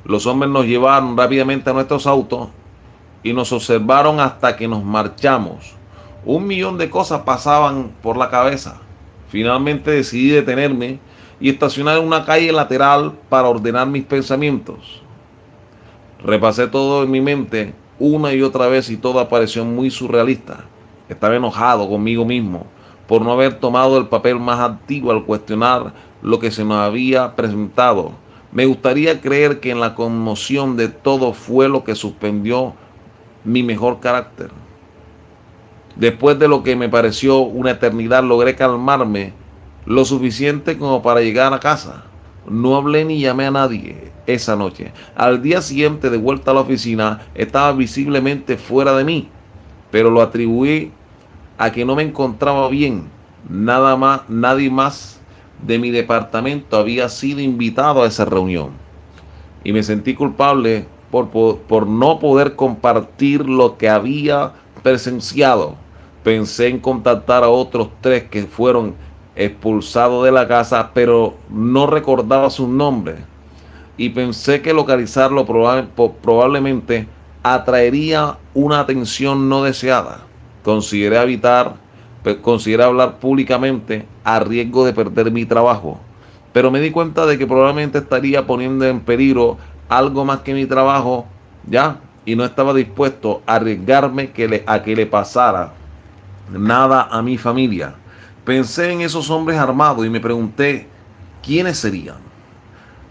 Los hombres nos llevaron rápidamente a nuestros autos y nos observaron hasta que nos marchamos. 1.000.000 de cosas pasaban por la cabeza. Finalmente decidí detenerme y estacionar en una calle lateral para ordenar mis pensamientos. Repasé todo en mi mente una y otra vez y todo pareció muy surrealista. Estaba enojado conmigo mismo por no haber tomado el papel más activo al cuestionar lo que se nos había presentado. Me gustaría creer que en la conmoción de todo fue lo que suspendió mi mejor carácter. Después de lo que me pareció una eternidad, logré calmarme lo suficiente como para llegar a casa. No hablé ni llamé a nadie esa noche. Al día siguiente, de vuelta a la oficina, estaba visiblemente fuera de mí, pero lo atribuí a que no me encontraba bien. Nadie más de mi departamento había sido invitado a esa reunión y me sentí culpable por no poder compartir lo que había presenciado. Pensé en contactar a otros 3 que fueron expulsados de la casa, pero no recordaba sus nombres y pensé que localizarlo probablemente atraería una atención no deseada. Consideré hablar públicamente a riesgo de perder mi trabajo, pero me di cuenta de que probablemente estaría poniendo en peligro algo más que mi trabajo, ¿ya? Y no estaba dispuesto a arriesgarme a que le pasara nada a mi familia. Pensé en esos hombres armados y me pregunté quiénes serían.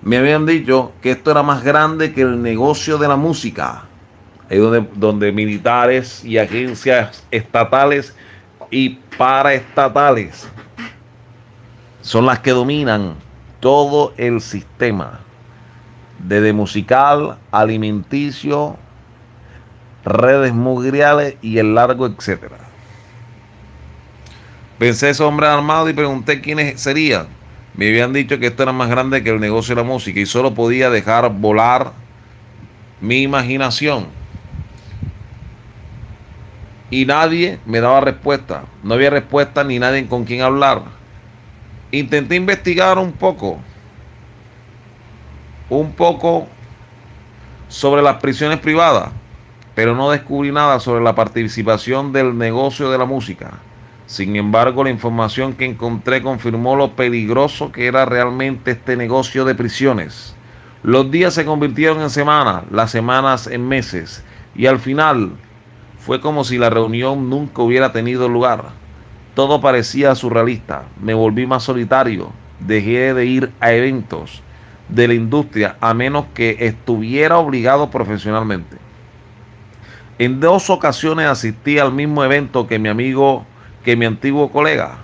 Me habían dicho que esto era más grande que el negocio de la música. Ahí donde militares y agencias estatales y paraestatales son las que dominan todo el sistema, desde musical, alimenticio, redes mundiales y el largo etcétera. Pensé en ese hombre armado y pregunté quiénes serían. Me habían dicho que esto era más grande que el negocio de la música y solo podía dejar volar mi imaginación. Y nadie me daba respuesta. No había respuesta ni nadie con quien hablar. Intenté investigar un poco sobre las prisiones privadas, pero no descubrí nada sobre la participación del negocio de la música. Sin embargo, la información que encontré confirmó lo peligroso que era realmente este negocio de prisiones. Los días se convirtieron en semanas, las semanas en meses, y al final fue como si la reunión nunca hubiera tenido lugar. Todo parecía surrealista. Me volví más solitario. Dejé de ir a eventos de la industria a menos que estuviera obligado profesionalmente. En 2 ocasiones asistí al mismo evento que mi antiguo colega.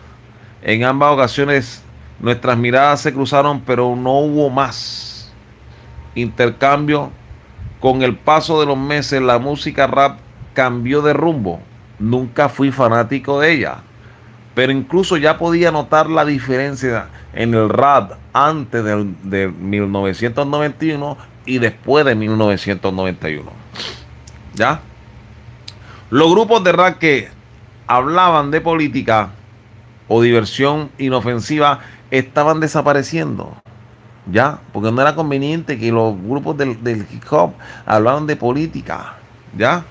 En ambas ocasiones nuestras miradas se cruzaron, pero no hubo más intercambio. Con el paso de los meses, la música rap cambió de rumbo. Nunca fui fanático de ella, pero incluso ya podía notar la diferencia en el rap antes de 1991 y después de 1991. ¿Ya? Los grupos de rap que hablaban de política o diversión inofensiva estaban desapareciendo. ¿Ya? Porque no era conveniente que los grupos del hip hop hablaran de política. ¿Ya?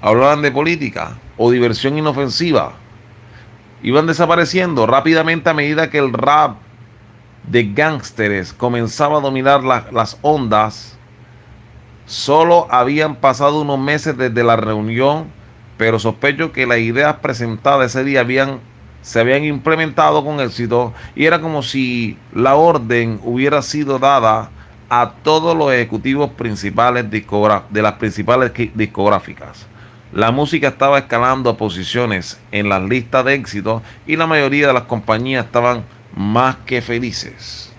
Hablaban de política o diversión inofensiva. Iban desapareciendo rápidamente a medida que el rap de gángsteres comenzaba a dominar las ondas. Solo habían pasado unos meses desde la reunión, pero sospecho que las ideas presentadas ese día se habían implementado con éxito y era como si la orden hubiera sido dada a todos los ejecutivos principales de las principales discográficas. La música estaba escalando a posiciones en las listas de éxito y la mayoría de las compañías estaban más que felices.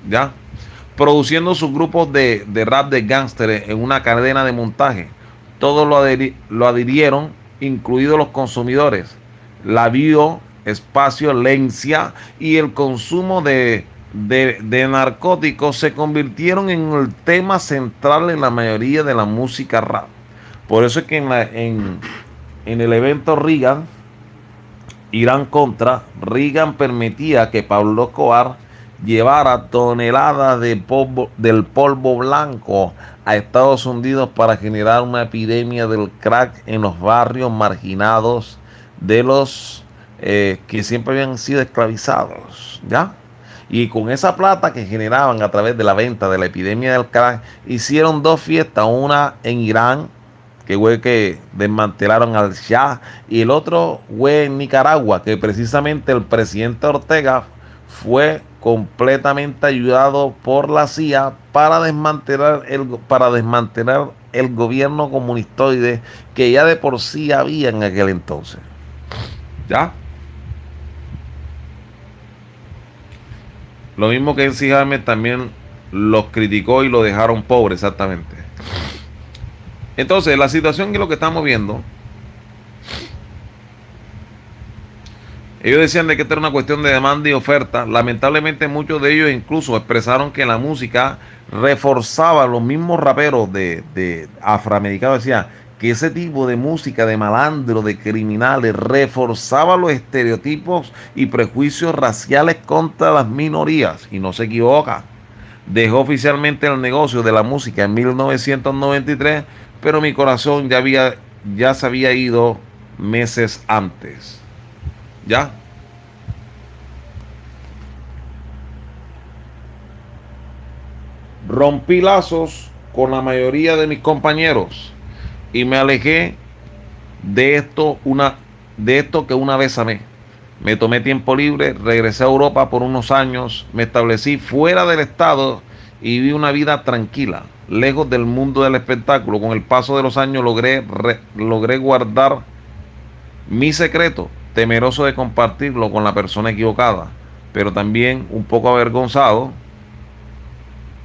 ¿Ya? Produciendo sus grupos de rap de gángsteres en una cadena de montaje. Todos lo adhirieron, incluidos los consumidores. La violencia y el consumo de narcóticos se convirtieron en el tema central en la mayoría de la música rap. Por eso es que en el evento Irán Contra, Reagan permitía que Pablo Escobar llevara toneladas del polvo blanco a Estados Unidos para generar una epidemia del crack en los barrios marginados de los que siempre habían sido esclavizados, ¿ya? Y con esa plata que generaban a través de la venta de la epidemia del crack, hicieron dos fiestas, una en Irán, que fue que desmantelaron al Shah, y el otro fue en Nicaragua, que precisamente el presidente Ortega fue completamente ayudado por la CIA para desmantelar el gobierno comunistoide que ya de por sí había en aquel entonces. ¿Ya? Lo mismo que MC Hammer también los criticó y lo dejaron pobre, exactamente. Entonces, la situación que lo que estamos viendo, ellos decían de que esta era una cuestión de demanda y oferta. Lamentablemente muchos de ellos incluso expresaron que la música reforzaba, los mismos raperos de afroamericanos decían que ese tipo de música de malandro, de criminales, reforzaba los estereotipos y prejuicios raciales contra las minorías. Y no se equivoca. Dejó oficialmente el negocio de la música en 1993, pero mi corazón ya se había ido meses antes. ¿Ya? Rompí lazos con la mayoría de mis compañeros y me alejé de esto que una vez amé. Me tomé tiempo libre, regresé a Europa por unos años, me establecí fuera del estado y viví una vida tranquila, lejos del mundo del espectáculo. Con el paso de los años logré guardar mi secreto, temeroso de compartirlo con la persona equivocada, pero también un poco avergonzado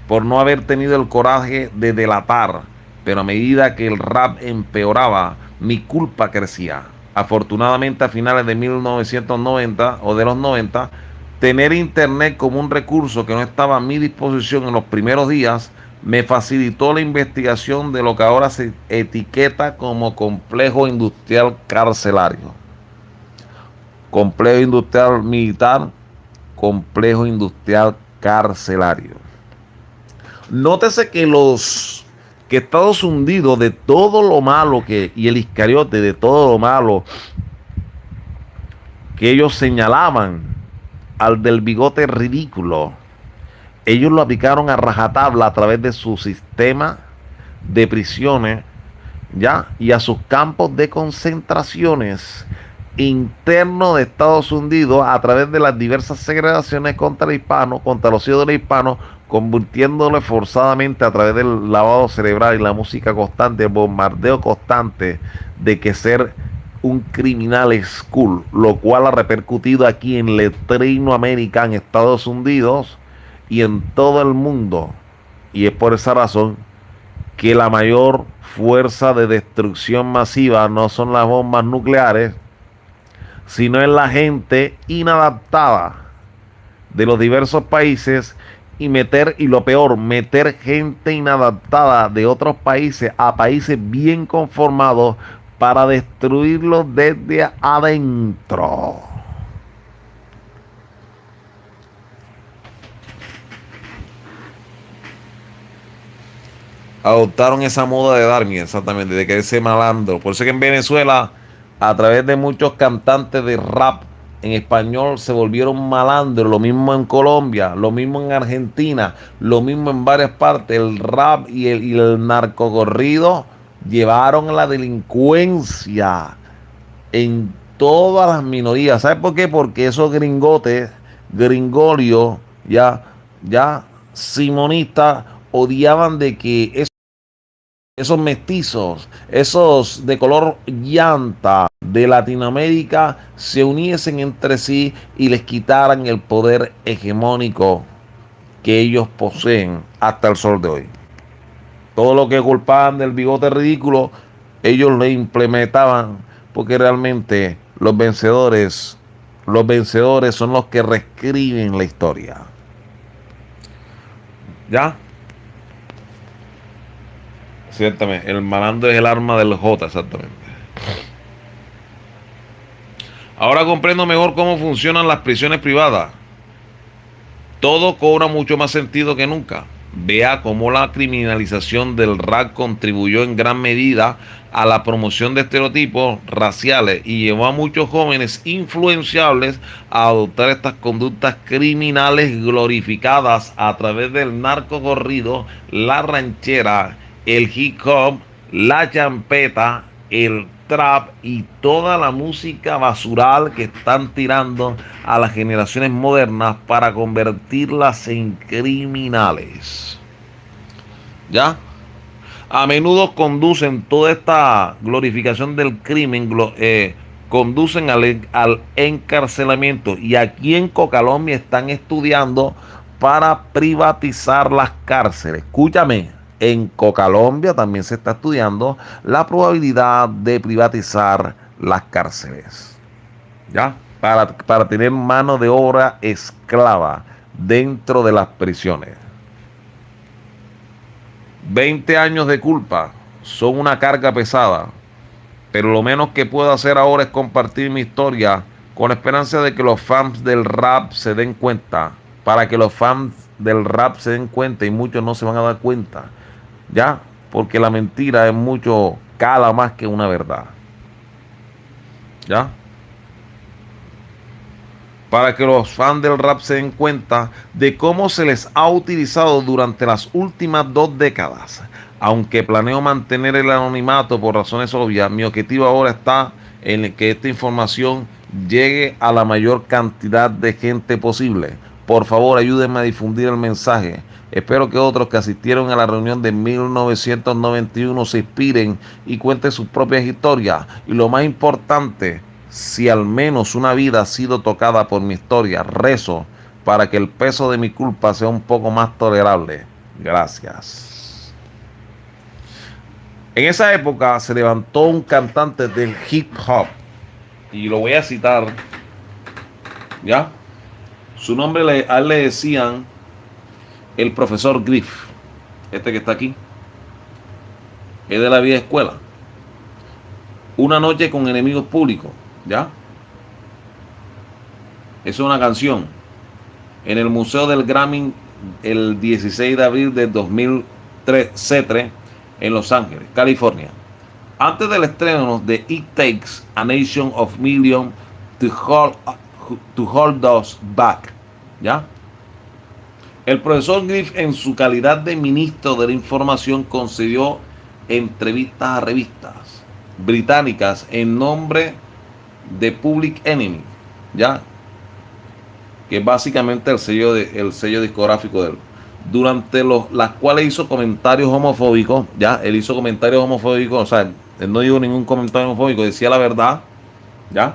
por no haber tenido el coraje de delatar. Pero a medida que el rap empeoraba, mi culpa crecía. Afortunadamente, a finales de 1990 o de los 90, tener internet como un recurso que no estaba a mi disposición en los primeros días me facilitó la investigación de lo que ahora se etiqueta como complejo industrial carcelario. Complejo industrial militar, complejo industrial carcelario. Nótese que Estados Unidos, de todo lo malo y el Iscariote, de todo lo malo que ellos señalaban al del bigote ridículo, ellos lo aplicaron a rajatabla a través de su sistema de prisiones, ¿ya? Y a sus campos de concentraciones internos de Estados Unidos a través de las diversas segregaciones contra el hispano, contra los hijos del hispano, convirtiéndole forzadamente a través del lavado cerebral y la música constante, el bombardeo constante de que ser un criminal es cool, lo cual ha repercutido aquí en Latinoamérica, en Estados Unidos y en todo el mundo. Y es por esa razón que la mayor fuerza de destrucción masiva no son las bombas nucleares, sino es la gente inadaptada de los diversos países y lo peor, meter gente inadaptada de otros países a países bien conformados para destruirlo desde adentro. Adoptaron esa moda de dar miedo, exactamente, de querer ser malandro. Por eso que en Venezuela, a través de muchos cantantes de rap en español, se volvieron malandros. Lo mismo en Colombia, lo mismo en Argentina, lo mismo en varias partes. El rap y el narcocorrido llevaron la delincuencia en todas las minorías. ¿Sabes por qué? Porque esos gringotes, gringolios, ya simonistas, odiaban de que esos mestizos, esos de color llanta de Latinoamérica se uniesen entre sí y les quitaran el poder hegemónico que ellos poseen hasta el sol de hoy. Todo lo que culpaban del bigote ridículo, ellos lo implementaban porque realmente los vencedores son los que reescriben la historia. ¿Ya? Ciertamente, el malandro es el arma del J, exactamente. Ahora comprendo mejor cómo funcionan las prisiones privadas. Todo cobra mucho más sentido que nunca. Vea cómo la criminalización del rap contribuyó en gran medida a la promoción de estereotipos raciales y llevó a muchos jóvenes influenciables a adoptar estas conductas criminales glorificadas a través del narcocorrido, la ranchera, el hip hop, la champeta, el trap y toda la música basural que están tirando a las generaciones modernas para convertirlas en criminales. ¿Ya? A menudo conducen toda esta glorificación del crimen, conducen al encarcelamiento. Y aquí en Colombia están estudiando para privatizar las cárceles. Escúchame. En Colombia también se está estudiando la probabilidad de privatizar las cárceles. ¿Ya? Para tener mano de obra esclava dentro de las prisiones. 20 años de culpa son una carga pesada, pero lo menos que puedo hacer ahora es compartir mi historia con la esperanza de que los fans del rap se den cuenta. Para que los fans del rap se den cuenta, y muchos no se van a dar cuenta. ¿Ya? Porque la mentira es mucho, cala más que una verdad. ¿Ya? Para que los fans del rap se den cuenta de cómo se les ha utilizado durante las últimas 2 décadas. Aunque planeo mantener el anonimato por razones obvias, mi objetivo ahora está en que esta información llegue a la mayor cantidad de gente posible. Por favor, ayúdenme a difundir el mensaje. Espero que otros que asistieron a la reunión de 1991 se inspiren y cuenten sus propias historias. Y lo más importante, si al menos una vida ha sido tocada por mi historia, rezo para que el peso de mi culpa sea un poco más tolerable. Gracias. En esa época se levantó un cantante del hip hop, y lo voy a citar, ¿ya? Su nombre a él le decían el profesor Griff, este que está aquí. Es de la vieja escuela. Una noche con enemigos públicos, ¿ya? Es una canción en el Museo del Grammy el 16 de abril del 2003 en Los Ángeles, California. Antes del estreno de It Takes a Nation of Millions to hold us back, ¿ya? El profesor Griff, en su calidad de ministro de la información, concedió entrevistas a revistas británicas en nombre de Public Enemy, ¿ya? Que es básicamente el sello discográfico de él. Durante las cuales hizo comentarios homofóbicos, ¿ya? Él hizo comentarios homofóbicos, o sea, él no dijo ningún comentario homofóbico, decía la verdad, ¿ya?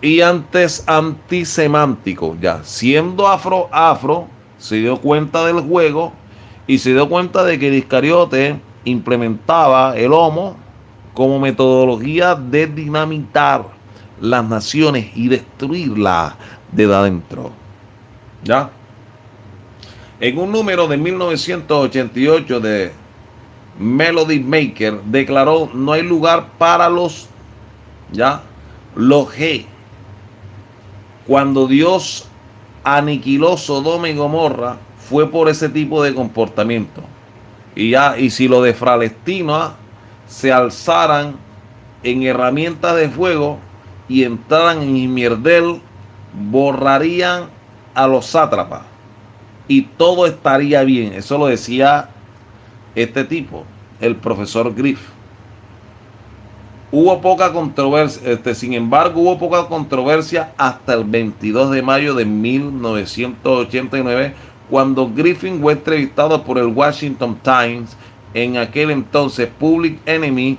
Y antes antisemántico, ya. Siendo afro, se dio cuenta del juego y se dio cuenta de que el Iscariote implementaba el homo como metodología de dinamitar las naciones y destruirlas de adentro. ¿Ya? En un número de 1988 de Melody Maker, declaró: no hay lugar para los G. Cuando Dios aniquiló Sodoma y Gomorra, fue por ese tipo de comportamiento. Y si los de Palestina se alzaran en herramientas de fuego y entraran en Ismierdel, borrarían a los sátrapas y todo estaría bien. Eso lo decía este tipo, el profesor Griff. Hubo poca controversia, sin embargo, hubo poca controversia hasta el 22 de mayo de 1989, cuando Griffin fue entrevistado por el Washington Times. En aquel entonces, Public Enemy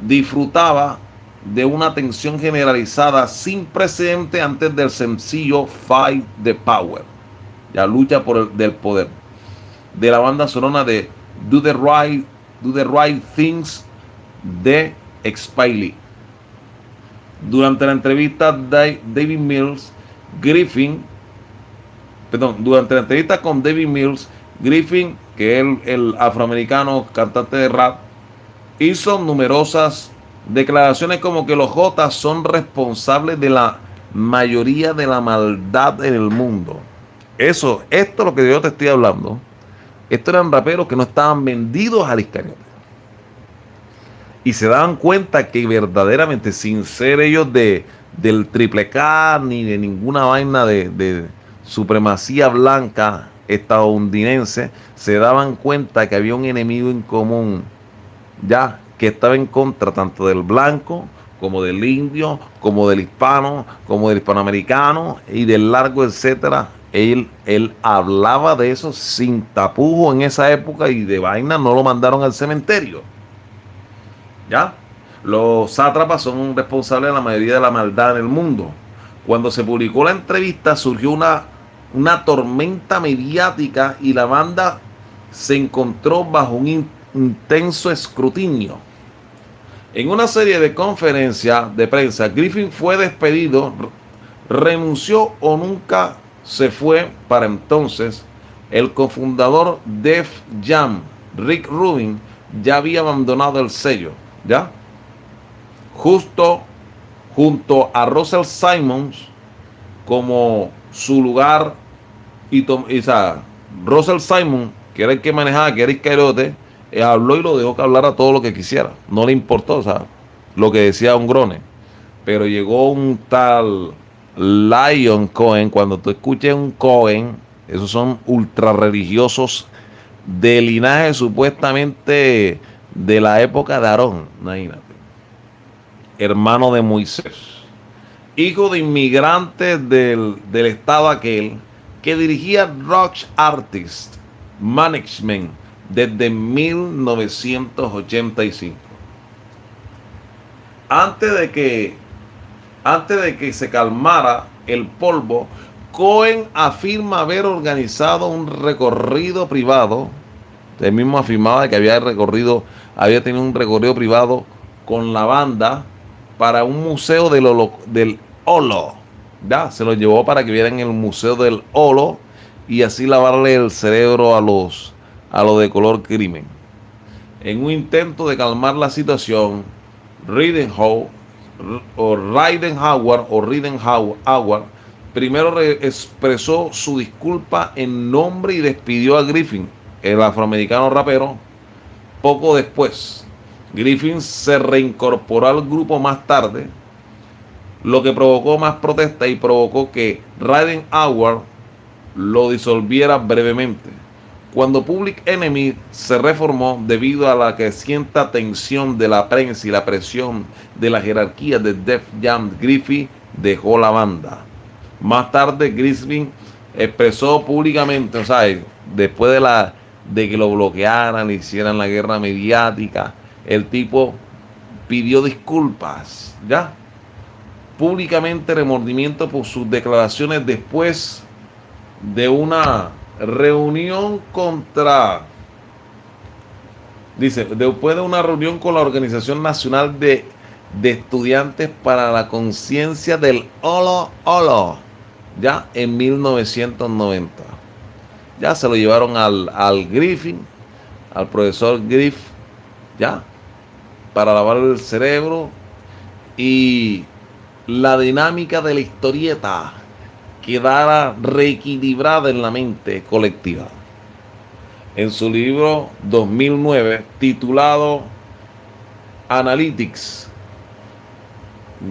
disfrutaba de una atención generalizada sin precedente antes del sencillo Fight the Power, la lucha del poder, de la banda sonora de Do the Right Things de Spike Lee. Durante la entrevista con David Mills, Griffin, que es el afroamericano cantante de rap, hizo numerosas declaraciones como que los Jotas son responsables de la mayoría de la maldad en el mundo. Esto es lo que yo te estoy hablando. Estos eran raperos que no estaban vendidos al Iscariote. Y se daban cuenta que verdaderamente, sin ser ellos del triple K ni de ninguna vaina de supremacía blanca estadounidense, se daban cuenta que había un enemigo en común, que estaba en contra tanto del blanco como del indio, como del hispano, como del hispanoamericano y del largo, etcétera. Él hablaba de eso sin tapujo en esa época, y de vaina no lo mandaron al cementerio. Los sátrapas son responsables de la mayoría de la maldad en el mundo. Cuando se publicó la entrevista, surgió una tormenta mediática y la banda se encontró bajo un intenso escrutinio. En una serie de conferencias de prensa, Griffin fue despedido, renunció o nunca se fue. Para entonces, el cofundador Def Jam, Rick Rubin, ya había abandonado el sello, justo junto a Russell Simmons como su lugar. Russell Simmons, que era el que manejaba, que era Iscariote, habló y lo dejó que hablara todo lo que quisiera. No le importó, lo que decía un grone. Pero llegó un tal Lion Cohen. Cuando tú escuches un Cohen, esos son ultra religiosos de linaje supuestamente de la época de Aarón, imagínate, hermano de Moisés, hijo de inmigrantes del estado aquel, que dirigía Rock Artist Management desde 1985. Antes de que se calmara el polvo, Cohen afirma haber organizado un recorrido privado. Él mismo afirmaba que había tenido un recorrido privado con la banda para un museo del Holo. Se lo llevó para que vieran el museo del Holo y así lavarle el cerebro a los de color crimen. En un intento de calmar la situación, Ridenhour primero expresó su disculpa en nombre y despidió a Griffin, el afroamericano rapero. Poco después, Griffin se reincorporó al grupo más tarde, lo que provocó más protesta y provocó que Ridenhour lo disolviera brevemente. Cuando Public Enemy se reformó debido a la creciente tensión de la prensa y la presión de la jerarquía de Def Jam, Griffin dejó la banda. Más tarde, Griffin expresó públicamente, después de que lo bloquearan, le hicieran la guerra mediática, el tipo pidió disculpas, públicamente, remordimiento por sus declaraciones después de una reunión después de una reunión con la Organización Nacional de Estudiantes para la Conciencia del Holo, en 1990. Se lo llevaron al Griffin, al profesor Griff, ¿ya? Para lavar el cerebro y la dinámica de la historieta quedara reequilibrada en la mente colectiva. En su libro 2009 titulado Analytics,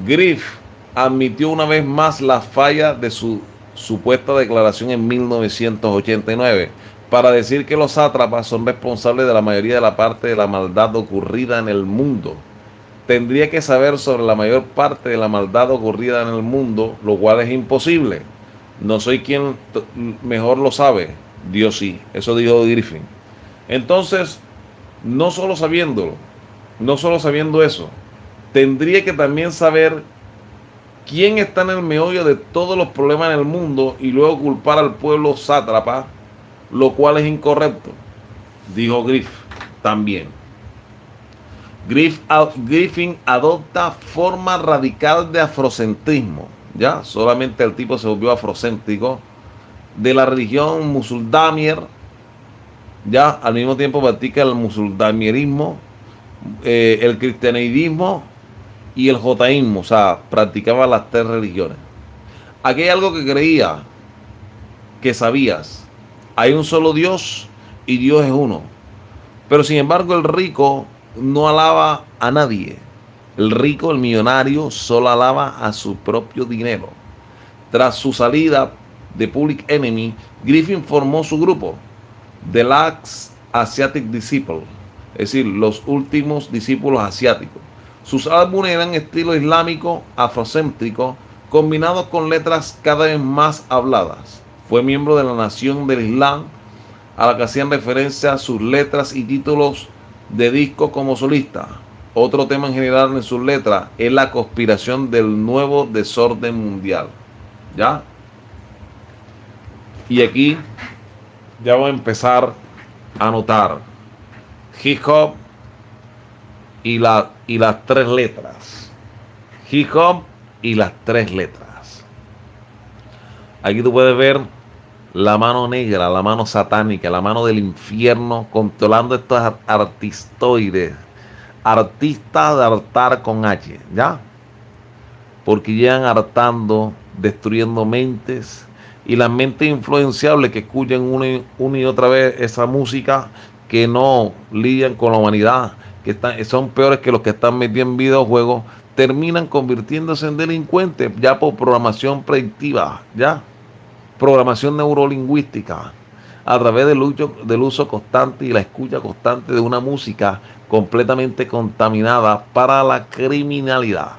Griff admitió una vez más la falla de su supuesta declaración en 1989 para decir que los sátrapas son responsables de la mayoría de la parte de la maldad ocurrida en el mundo. Tendría que saber sobre la mayor parte de la maldad ocurrida en el mundo, lo cual es imposible. No soy quien mejor lo sabe, Dios sí. Eso dijo Griffin. Entonces, no solo sabiendo eso, tendría que también saber quién está en el meollo de todos los problemas en el mundo y luego culpar al pueblo sátrapa, lo cual es incorrecto, dijo Griff también. Griffin adopta forma radical de afrocentrismo, ya solamente el tipo se volvió afrocéntrico, de la religión musulmanier, ya al mismo tiempo practica el musulmanierismo, el cristianismo y el jotaísmo, o sea, practicaba las tres religiones. Aquí hay algo que creía, que sabías: hay un solo Dios y Dios es uno. Pero sin embargo el rico no alaba a nadie. El rico, el millonario, solo alaba a su propio dinero. Tras su salida de Public Enemy, Griffin formó su grupo, The Last Asiatic Disciple, es decir, los últimos discípulos asiáticos. Sus álbumes eran estilo islámico, afrocéntrico, combinados con letras cada vez más habladas. Fue miembro de la Nación del Islam, a la que hacían referencia a sus letras y títulos de disco como solista. Otro tema en general en sus letras es la conspiración del nuevo desorden mundial. ¿Ya? Y aquí ya voy a empezar a notar hip hop y las tres letras. Hip hop y las tres letras. Aquí tú puedes ver la mano negra, la mano satánica, la mano del infierno controlando estos artistoides, artistas de hartar con H, ¿ya? Porque llegan hartando, destruyendo mentes, y las mentes influenciables que escuchan una y otra vez esa música, que no lidian con la humanidad, que son peores que los que están metidos en videojuegos, terminan convirtiéndose en delincuentes ya por programación predictiva, ¿ya? Programación neurolingüística, a través del uso constante y la escucha constante de una música completamente contaminada para la criminalidad.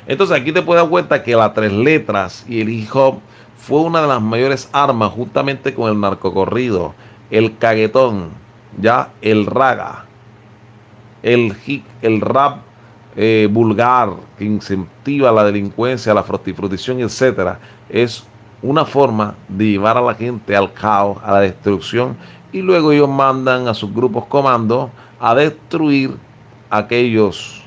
Entonces aquí te puedes dar cuenta que las tres letras y el hip hop fue una de las mayores armas, juntamente con el narcocorrido, el caguetón, ya, el raga, el rap vulgar que incentiva la delincuencia, la prostitución, etcétera. Es una forma de llevar a la gente al caos, a la destrucción, y luego ellos mandan a sus grupos comandos a destruir a aquellos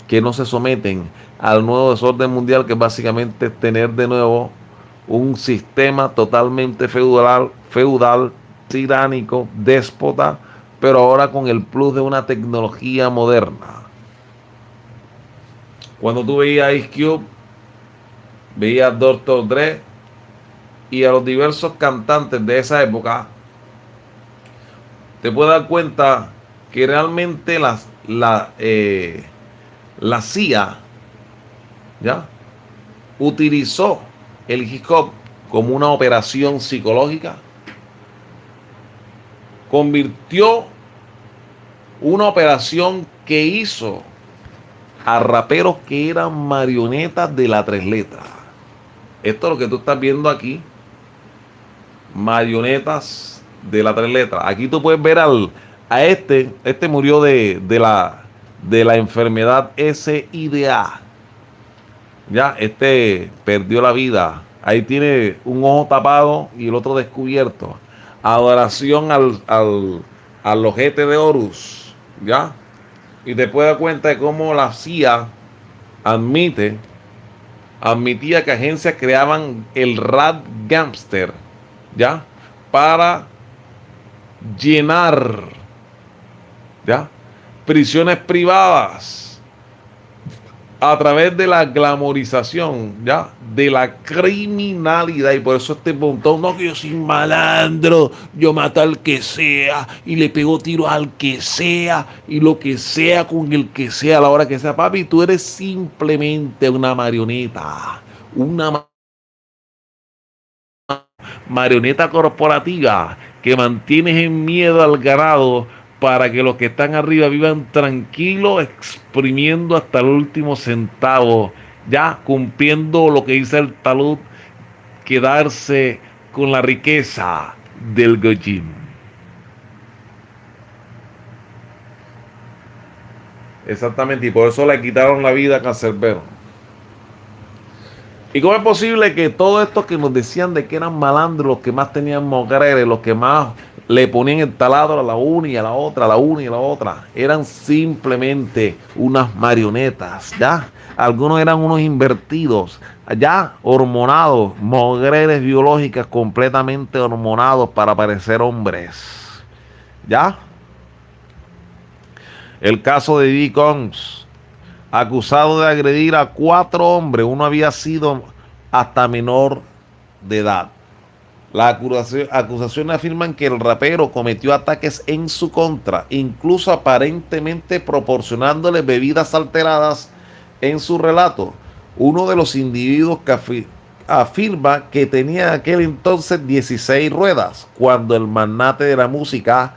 que no se someten al nuevo desorden mundial, que es básicamente tener de nuevo un sistema totalmente feudal, tiránico, déspota, pero ahora con el plus de una tecnología moderna. Cuando tú veías a Ice Cube, veías a Dr. Dre y a los diversos cantantes de esa época, te puedes dar cuenta que realmente la CIA, ¿ya?, utilizó el hip hop como una operación psicológica, convirtió una operación que hizo a raperos que eran marionetas de las tres letras. Esto es lo que tú estás viendo aquí, marionetas de las tres letras. Aquí tú puedes ver a este murió de la enfermedad SIDA. Ya, perdió la vida. Ahí tiene un ojo tapado y el otro descubierto. Adoración al ojete de Horus. Ya. Y te puedes dar cuenta de cómo la CIA admitía que agencias creaban el rap gangster, ya, para llenar, ya, prisiones privadas, a través de la glamorización, ¿ya? De la criminalidad. Y por eso este montón, no, que yo soy malandro, yo mato al que sea y le pego tiros al que sea y lo que sea con el que sea a la hora que sea. Papi, tú eres simplemente una marioneta, una marioneta corporativa que mantienes en miedo al ganado para que los que están arriba vivan tranquilos, exprimiendo hasta el último centavo, ya cumpliendo lo que dice el talud, quedarse con la riqueza del Goyim. Exactamente, y por eso le quitaron la vida a Cancerbero. ¿Y cómo es posible que todo esto que nos decían de que eran malandros, los que más tenían mogreres, los que más le ponían el taladro a la una y a la otra, a la una y a la otra, eran simplemente unas marionetas, ¿ya? Algunos eran unos invertidos, ya hormonados, mogreres biológicas completamente hormonados para parecer hombres, ¿ya? El caso de Diddy Combs, acusado de agredir a 4 hombres, uno había sido hasta menor de edad. Las acusaciones afirman que el rapero cometió ataques en su contra, incluso aparentemente proporcionándole bebidas alteradas en su relato. Uno de los individuos que afirma que tenía en aquel entonces 16 ruedas, cuando el magnate de la música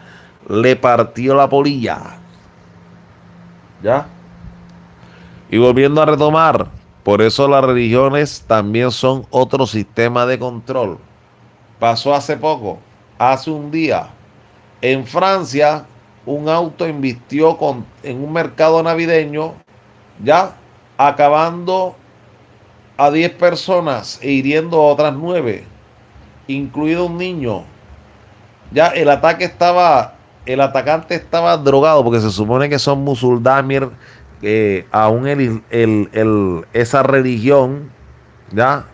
le partió la polilla. ¿Ya? Y volviendo a retomar, por eso las religiones también son otro sistema de control. Pasó hace poco, hace un día, en Francia, un auto embistió en un mercado navideño, ya acabando a 10 personas e hiriendo a otras 9, incluido un niño. Ya el atacante estaba drogado, porque se supone que son musulmanes, aún esa religión, ya,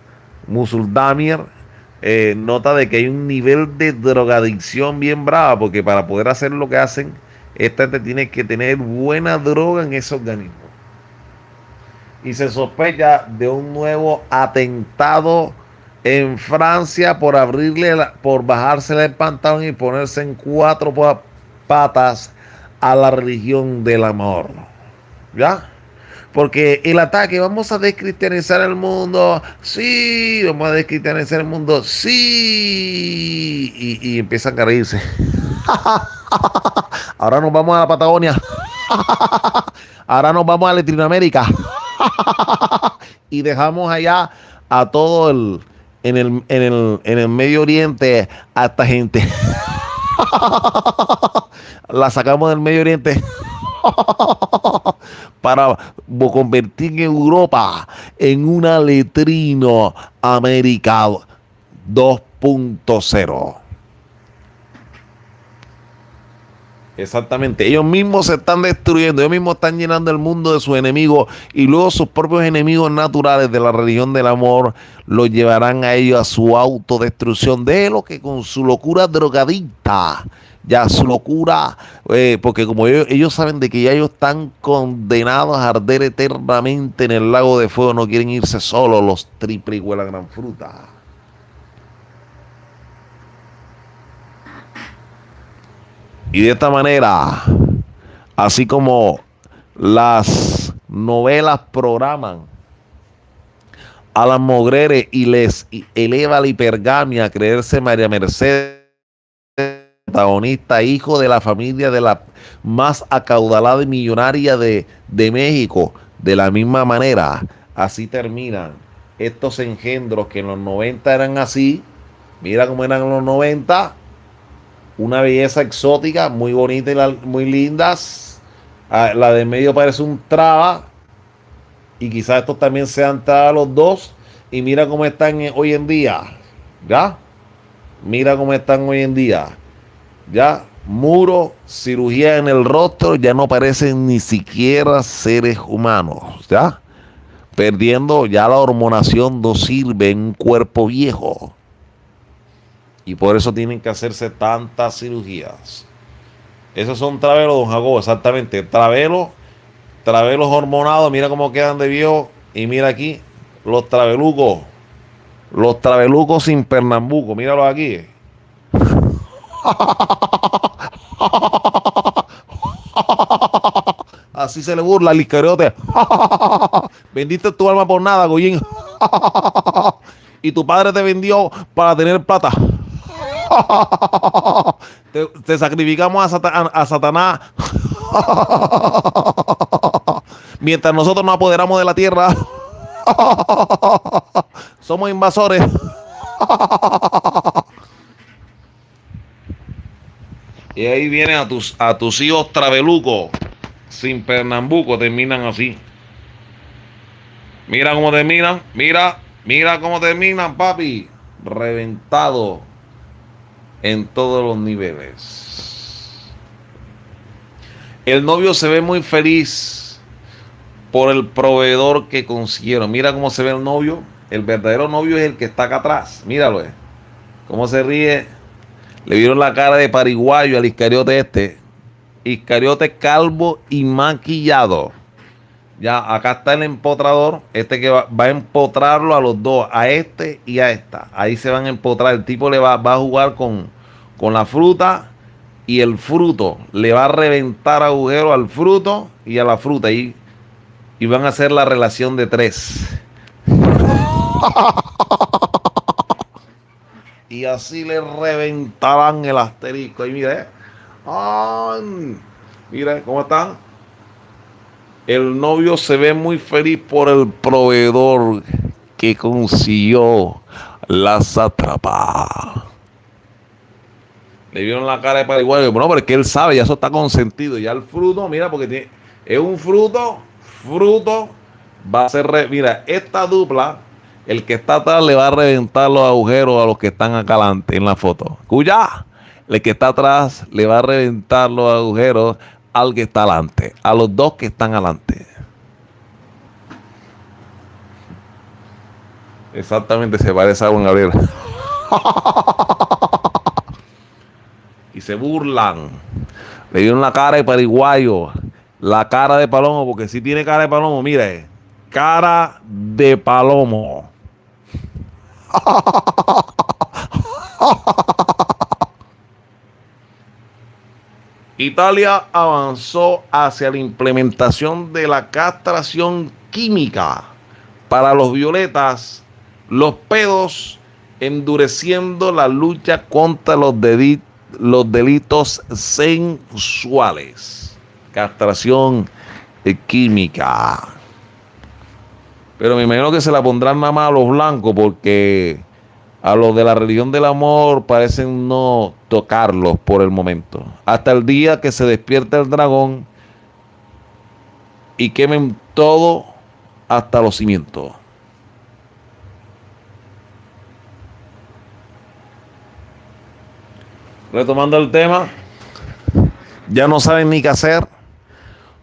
musulmanes, nota de que hay un nivel de drogadicción bien brava, porque para poder hacer lo que hacen, esta te tiene que tener buena droga en ese organismo. Y se sospecha de un nuevo atentado en Francia por por bajársele el pantalón y ponerse en 4 patas a la religión del amor. ¿Ya? Porque el ataque, vamos a descristianizar el mundo, sí, vamos a descristianizar el mundo, sí, y empiezan a reírse. Ahora nos vamos a la Patagonia, ahora nos vamos a Latinoamérica, y dejamos allá a todo en el Medio Oriente a esta gente. La sacamos del Medio Oriente para convertir Europa en una letrino América 2.0. Exactamente, ellos mismos se están destruyendo, ellos mismos están llenando el mundo de sus enemigos, y luego sus propios enemigos naturales de la religión del amor los llevarán a ellos a su autodestrucción. De lo que con su locura drogadicta, ya su locura, porque como ellos saben de que ya ellos están condenados a arder eternamente en el lago de fuego, no quieren irse solos los triple y la gran fruta. Y de esta manera, así como las novelas programan a las mogreres y les eleva la hipergamia a creerse María Mercedes, protagonista, hijo de la familia de la más acaudalada y millonaria de México, de la misma manera, así terminan estos engendros que en los 90 eran así. Mira cómo eran en los 90. Una belleza exótica, muy bonita y muy lindas. La de medio parece un traba. Y quizás estos también sean trabas los dos. Y mira cómo están hoy en día. ¿Ya? Mira cómo están hoy en día. ¿Ya? Muro, cirugía en el rostro. Ya no parecen ni siquiera seres humanos. ¿Ya? Perdiendo ya la hormonación no sirve en un cuerpo viejo. Y por eso tienen que hacerse tantas cirugías. Esos son travelos, don Jacobo, exactamente. Travelos, travelos hormonados, mira cómo quedan de viejos. Y mira aquí, los trabelucos. Los trabelucos sin pernambuco, míralos aquí. Así se le burla al Iscariote. Vendiste tu alma por nada, Goyín. Y tu padre te vendió para tener plata. Te sacrificamos a Satanás. Mientras nosotros nos apoderamos de la tierra. Somos invasores. Y ahí vienen a tus hijos trabelucos sin pernambuco, terminan así. Mira cómo terminan, mira cómo terminan, papi. Reventado en todos los niveles. El novio se ve muy feliz por el proveedor que consiguieron. Mira cómo se ve el novio. El verdadero novio es el que está acá atrás. Míralo, cómo se ríe. Le vieron la cara de pariguayo al Iscariote este. Iscariote calvo y maquillado. Ya, acá está el empotrador. Este que va a empotrarlo a los dos. A este y a esta. Ahí se van a empotrar. El tipo le va a jugar con la fruta. Y el fruto le va a reventar agujero al fruto y a la fruta. Y van a hacer la relación de 3. Y así le reventarán el asterisco. Y mire, mire cómo está. El novio se ve muy feliz por el proveedor que consiguió la sátrapa. Le vieron la cara de pariguayo. Bueno, pero es que él sabe, ya eso está consentido. Ya el fruto, mira, porque es un fruto va a ser. Mira, esta dupla. El que está atrás le va a reventar los agujeros a los que están acá adelante en la foto. ¿Escucha? El que está atrás le va a reventar los agujeros al que está adelante. A los dos que están adelante. Exactamente, se parece a Juan Gabriel. Y se burlan. Le dieron la cara de pariguayo. La cara de palomo, porque si tiene cara de palomo, mire. Cara de palomo. Italia avanzó hacia la implementación de la castración química para los violetas, los pedos, endureciendo la lucha contra los delitos sensuales. Castración química. Pero me imagino que se la pondrán nada más a los blancos, porque a los de la religión del amor parecen no tocarlos por el momento. Hasta el día que se despierte el dragón y quemen todo hasta los cimientos. Retomando el tema, ya no saben ni qué hacer.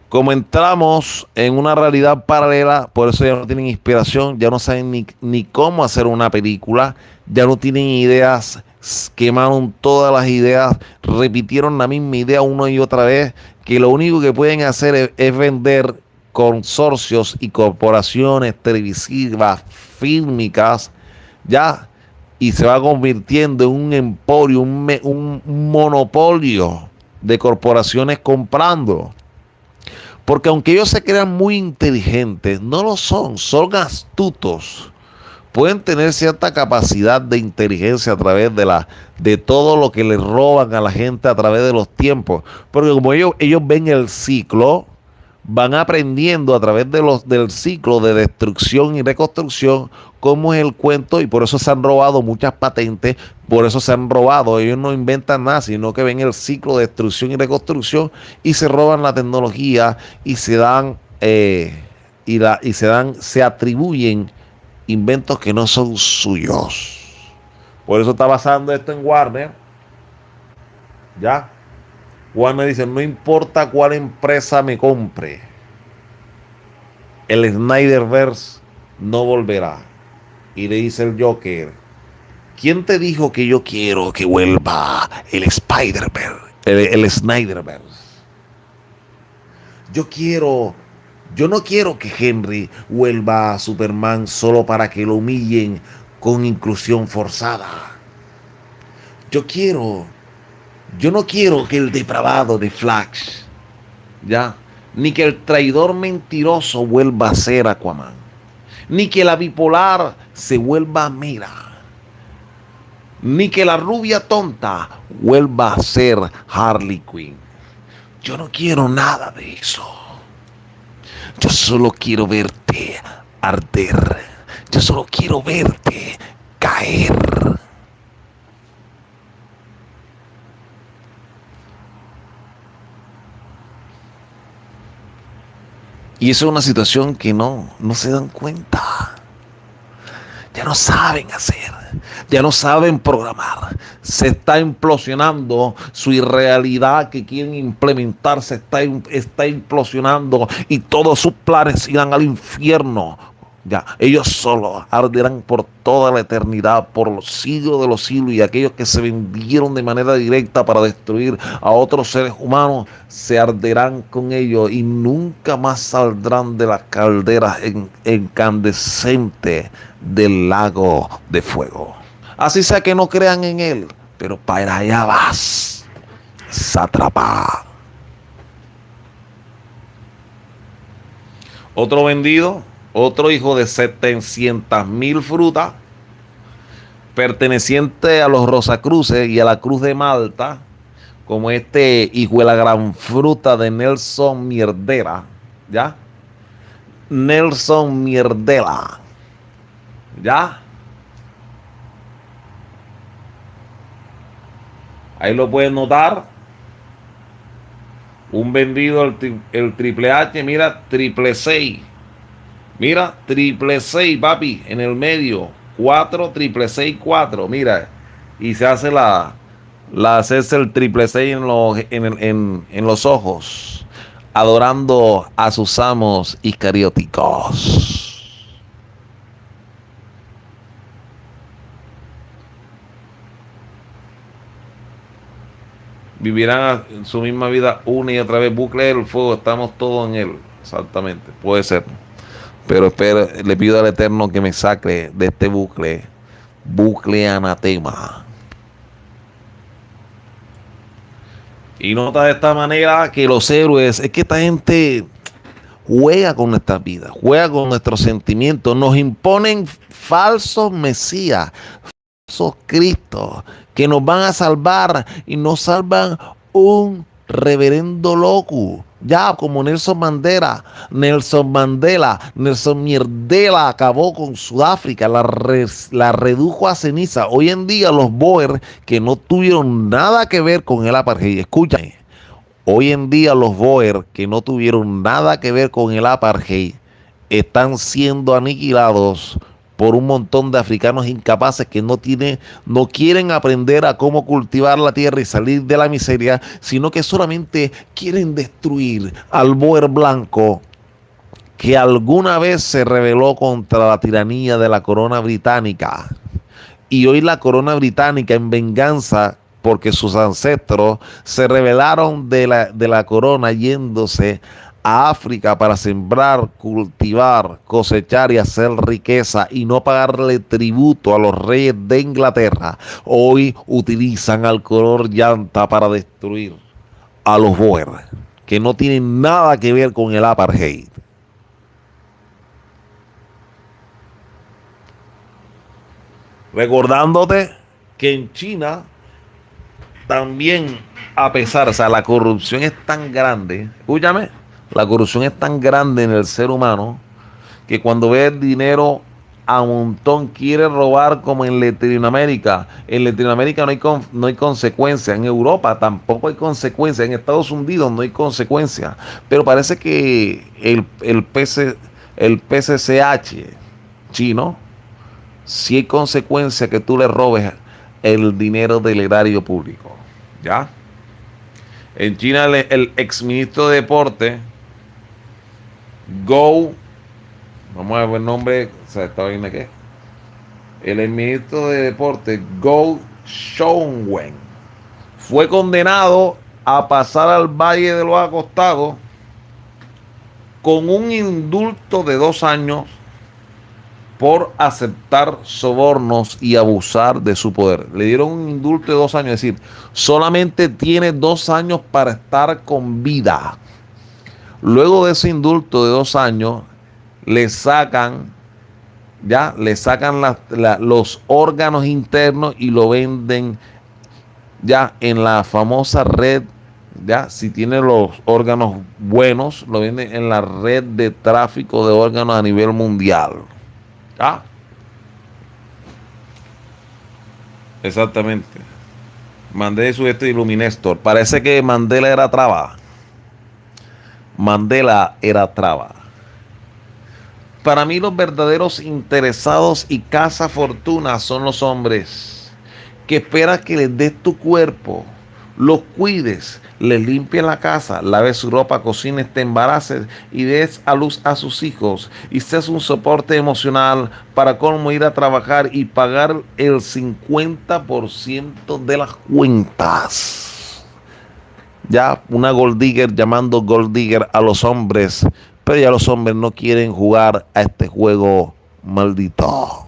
Como entramos en una realidad paralela, por eso ya no tienen inspiración, ya no saben ni cómo hacer una película, ya no tienen ideas, quemaron todas las ideas, repitieron la misma idea una y otra vez, que lo único que pueden hacer es vender consorcios y corporaciones televisivas, fílmicas, ya, y se va convirtiendo en un emporio, un monopolio de corporaciones comprando. Porque aunque ellos se crean muy inteligentes, no lo son astutos. Pueden tener cierta capacidad de inteligencia a través de todo lo que le roban a la gente a través de los tiempos. Porque como ellos ven el ciclo, van aprendiendo a través del ciclo de destrucción y reconstrucción cómo es el cuento, y por eso se han robado muchas patentes, por eso se han robado. Ellos no inventan nada, sino que ven el ciclo de destrucción y reconstrucción y se roban la tecnología y se atribuyen inventos que no son suyos. Por eso está basando esto en Warner. Ya. Warner dice, no importa cuál empresa me compre, el Snyderverse no volverá. Y le dice el Joker, ¿quién te dijo que yo quiero que vuelva el Spider-Verse? el Snyderverse. Yo no quiero que Henry vuelva a Superman solo para que lo humillen con inclusión forzada. Yo no quiero que el depravado de Flash, ya, ni que el traidor mentiroso vuelva a ser Aquaman, ni que la bipolar se vuelva Mera, ni que la rubia tonta vuelva a ser Harley Quinn. Yo no quiero nada de eso. Yo solo quiero verte arder. Yo solo quiero verte caer. Y eso es una situación que no se dan cuenta. Ya no saben hacer, ya no saben programar. Se está implosionando su irrealidad que quieren implementar, está implosionando y todos sus planes irán al infierno. Ya, ellos solo arderán por toda la eternidad, por los siglos de los siglos, y aquellos que se vendieron de manera directa para destruir a otros seres humanos se arderán con ellos y nunca más saldrán de las calderas incandescentes del lago de fuego. Así sea que no crean en él, pero para allá vas, sátrapa. Otro vendido, otro hijo de 700,000 frutas, perteneciente a los Rosacruces y a la Cruz de Malta, como este hijo de la gran fruta de Nelson Mierdera, ¿ya? Nelson Mierdela, ¿ya? Ahí lo pueden notar. Un vendido, el Triple H, mira, triple 6. Mira, triple 6, papi, en el medio. 4, triple 6, 4. Mira, y se hace hacerse el triple 6 en los ojos, adorando a sus amos iscarióticos. Vivirán su misma vida una y otra vez. Bucle del fuego, estamos todos en él. Exactamente, puede ser. Pero espero, le pido al Eterno que me saque de este bucle anatema. Y nota de esta manera que los héroes, es que esta gente juega con nuestras vidas, juega con nuestros sentimientos, nos imponen falsos mesías, falsos cristos, que nos van a salvar y nos salvan un reverendo loco. Ya como Nelson Mandela, Nelson Mierdela acabó con Sudáfrica, la redujo a ceniza. Hoy en día los Boer, que no tuvieron nada que ver con el apartheid, escúchame, hoy en día los Boer, que no tuvieron nada que ver con el apartheid, están siendo aniquilados por un montón de africanos incapaces que no quieren aprender a cómo cultivar la tierra y salir de la miseria, sino que solamente quieren destruir al Boer blanco que alguna vez se rebeló contra la tiranía de la corona británica. Y hoy la corona británica, en venganza, porque sus ancestros se rebelaron de la corona yéndose a África para sembrar, cultivar, cosechar y hacer riqueza y no pagarle tributo a los reyes de Inglaterra, hoy utilizan al color llanta para destruir a los Boer, que no tienen nada que ver con el apartheid. Recordándote que en China también, a pesar, o sea, la corrupción es tan grande, escúchame, la corrupción es tan grande en el ser humano que cuando ve el dinero a montón quiere robar, como en Latinoamérica. En Latinoamérica no hay consecuencia. En Europa tampoco hay consecuencia. En Estados Unidos no hay consecuencia. Pero parece que el PCCH chino, sí hay consecuencia que tú le robes el dinero del erario público. ¿Ya? En China el exministro de Deporte, vamos a ver el nombre, o sea, ¿está bien qué? El ministro de Deporte, Gou Shouwen, fue condenado a pasar al Valle de los Acostados con un indulto de 2 años por aceptar sobornos y abusar de su poder. Le dieron un indulto de 2 años, es decir, solamente tiene 2 años para estar con vida. Luego de ese indulto de 2 años, le sacan los órganos internos y lo venden ya en la famosa red. Ya, si tiene los órganos buenos, lo venden en la red de tráfico de órganos a nivel mundial. ¿Ah? Exactamente. Mandé su Iluminéstor. Parece que Mandela era traba. Mandela era traba. Para mí los verdaderos interesados y cazafortunas son los hombres que esperan que les des tu cuerpo, los cuides, les limpies la casa, laves su ropa, cocines, te embaraces y des a luz a sus hijos y seas un soporte emocional para cómo ir a trabajar y pagar el 50% de las cuentas. Ya una gold digger llamando gold digger a los hombres, pero ya los hombres no quieren jugar a este juego maldito.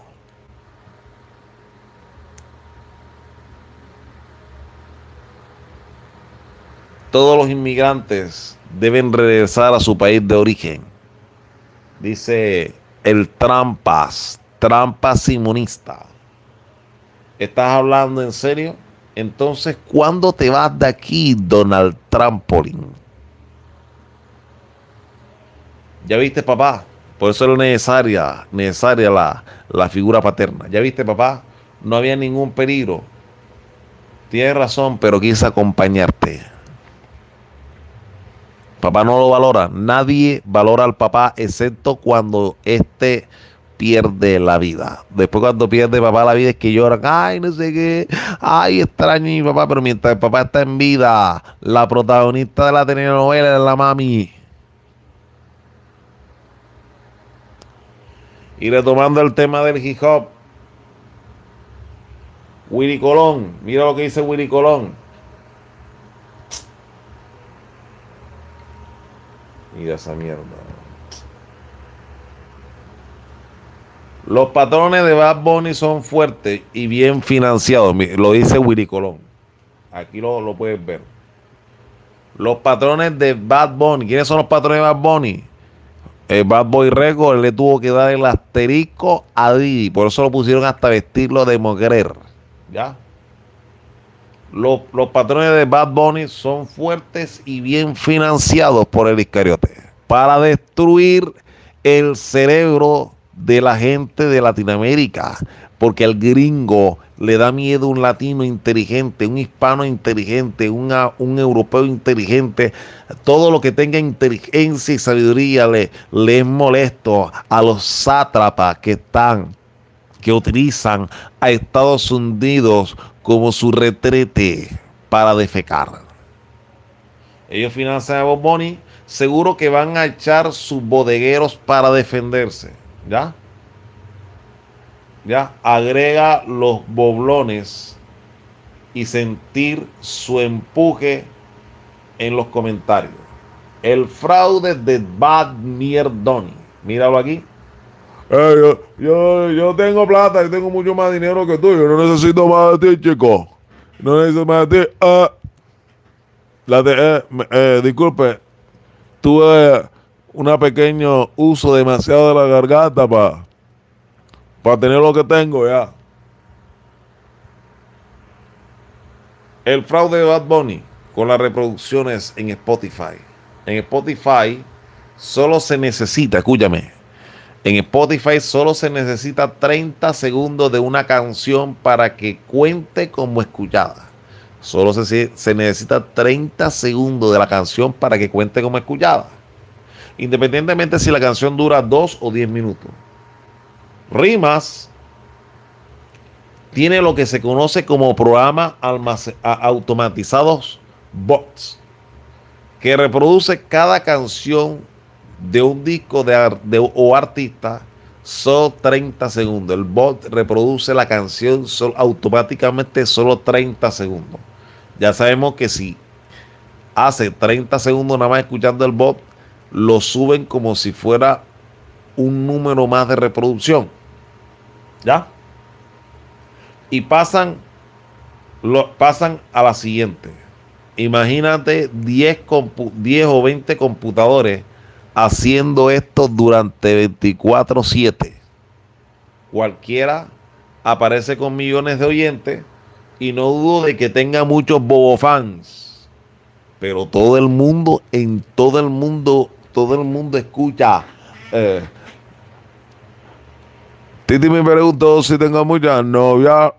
Todos los inmigrantes deben regresar a su país de origen. Dice el trampas simonista. ¿Estás hablando en serio? Entonces, ¿cuándo te vas de aquí, Donald Trampolin? ¿Ya viste, papá? Por eso era necesaria la figura paterna. ¿Ya viste, papá? No había ningún peligro. Tienes razón, pero quise acompañarte. Papá no lo valora. Nadie valora al papá excepto cuando éste pierde la vida. Después cuando pierde papá la vida es que lloran. Ay, no sé qué. Ay, extraño a mi papá. Pero mientras el papá está en vida, la protagonista de la telenovela es la mami. Y retomando el tema del hip hop, Willy Colón. Mira lo que dice Willy Colón. Mira esa mierda. Los patrones de Bad Bunny son fuertes y bien financiados. Lo dice Willy Colón. Aquí lo puedes ver. Los patrones de Bad Bunny. ¿Quiénes son los patrones de Bad Bunny? El Bad Boy Records le tuvo que dar el asterisco a Diddy. Por eso lo pusieron hasta vestirlo de mujer. ¿Ya? Los patrones de Bad Bunny son fuertes y bien financiados por el Iscariote para destruir el cerebro de la gente de Latinoamérica, porque al gringo le da miedo un latino inteligente, un hispano inteligente, un europeo inteligente. Todo lo que tenga inteligencia y sabiduría le es molesto a los sátrapas que utilizan a Estados Unidos como su retrete para defecar. Ellos financian a Bob Bunny, seguro que van a echar sus bodegueros para defenderse. ¿Ya? ¿Ya? Agrega los boblones y sentir su empuje en los comentarios. El fraude de Bad Mierdoni. Míralo aquí. Yo tengo plata, yo tengo mucho más dinero que tú. Yo no necesito más de ti, chico. No necesito más de ti. Disculpe, tuve un pequeño uso demasiado de la garganta para tener lo que tengo ya. El fraude de Bad Bunny con las reproducciones en Spotify. En Spotify solo se necesita, escúchame, en Spotify solo se necesita 30 segundos de una canción para que cuente como escuchada. Solo se necesita 30 segundos de la canción para que cuente como escuchada. Independientemente si la canción dura 2 o 10 minutos. Rimas tiene lo que se conoce como programas automatizados bots, que reproduce cada canción de un disco o artista solo 30 segundos. El bot reproduce la canción automáticamente solo 30 segundos. Ya sabemos que si hace 30 segundos nada más escuchando el bot, lo suben como si fuera un número más de reproducción. ¿Ya? Y pasan a la siguiente. Imagínate 10 o 20 computadores haciendo esto durante 24/7. Cualquiera aparece con millones de oyentes y no dudo de que tenga muchos bobofans. Pero todo el mundo escucha. Titi me preguntó si tengo muchas novias.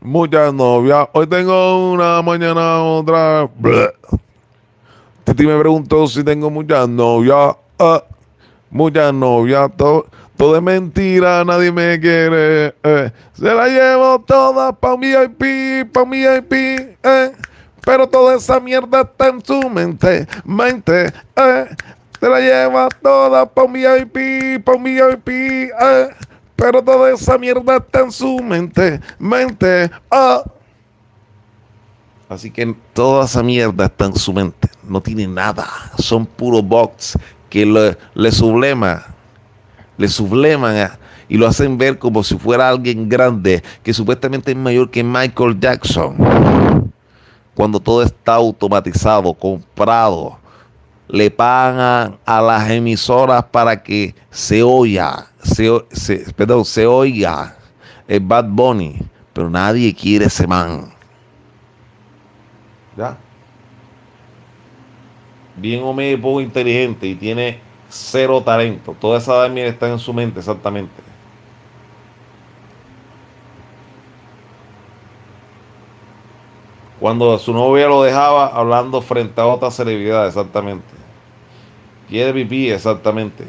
Muchas novias. Hoy tengo una, mañana otra. Titi me preguntó si tengo muchas novias. Muchas novias. Todo es mentira, nadie me quiere. Se la llevo toda pa' mi IP, pero toda esa mierda está en su mente. Se la lleva toda pa' mi IP, pero toda esa mierda está en su mente. Así que toda esa mierda está en su mente. No tiene nada. Son puros bots que le subleman y lo hacen ver como si fuera alguien grande, que supuestamente es mayor que Michael Jackson. Cuando todo está automatizado, comprado, le pagan a las emisoras para que se oiga el Bad Bunny, pero nadie quiere ese man. ¿Ya? Bien o medio poco inteligente y tiene cero talento. Toda esa edad está en su mente, exactamente. Cuando su novia lo dejaba hablando frente a otra celebridad, exactamente. Quiere pipí, exactamente.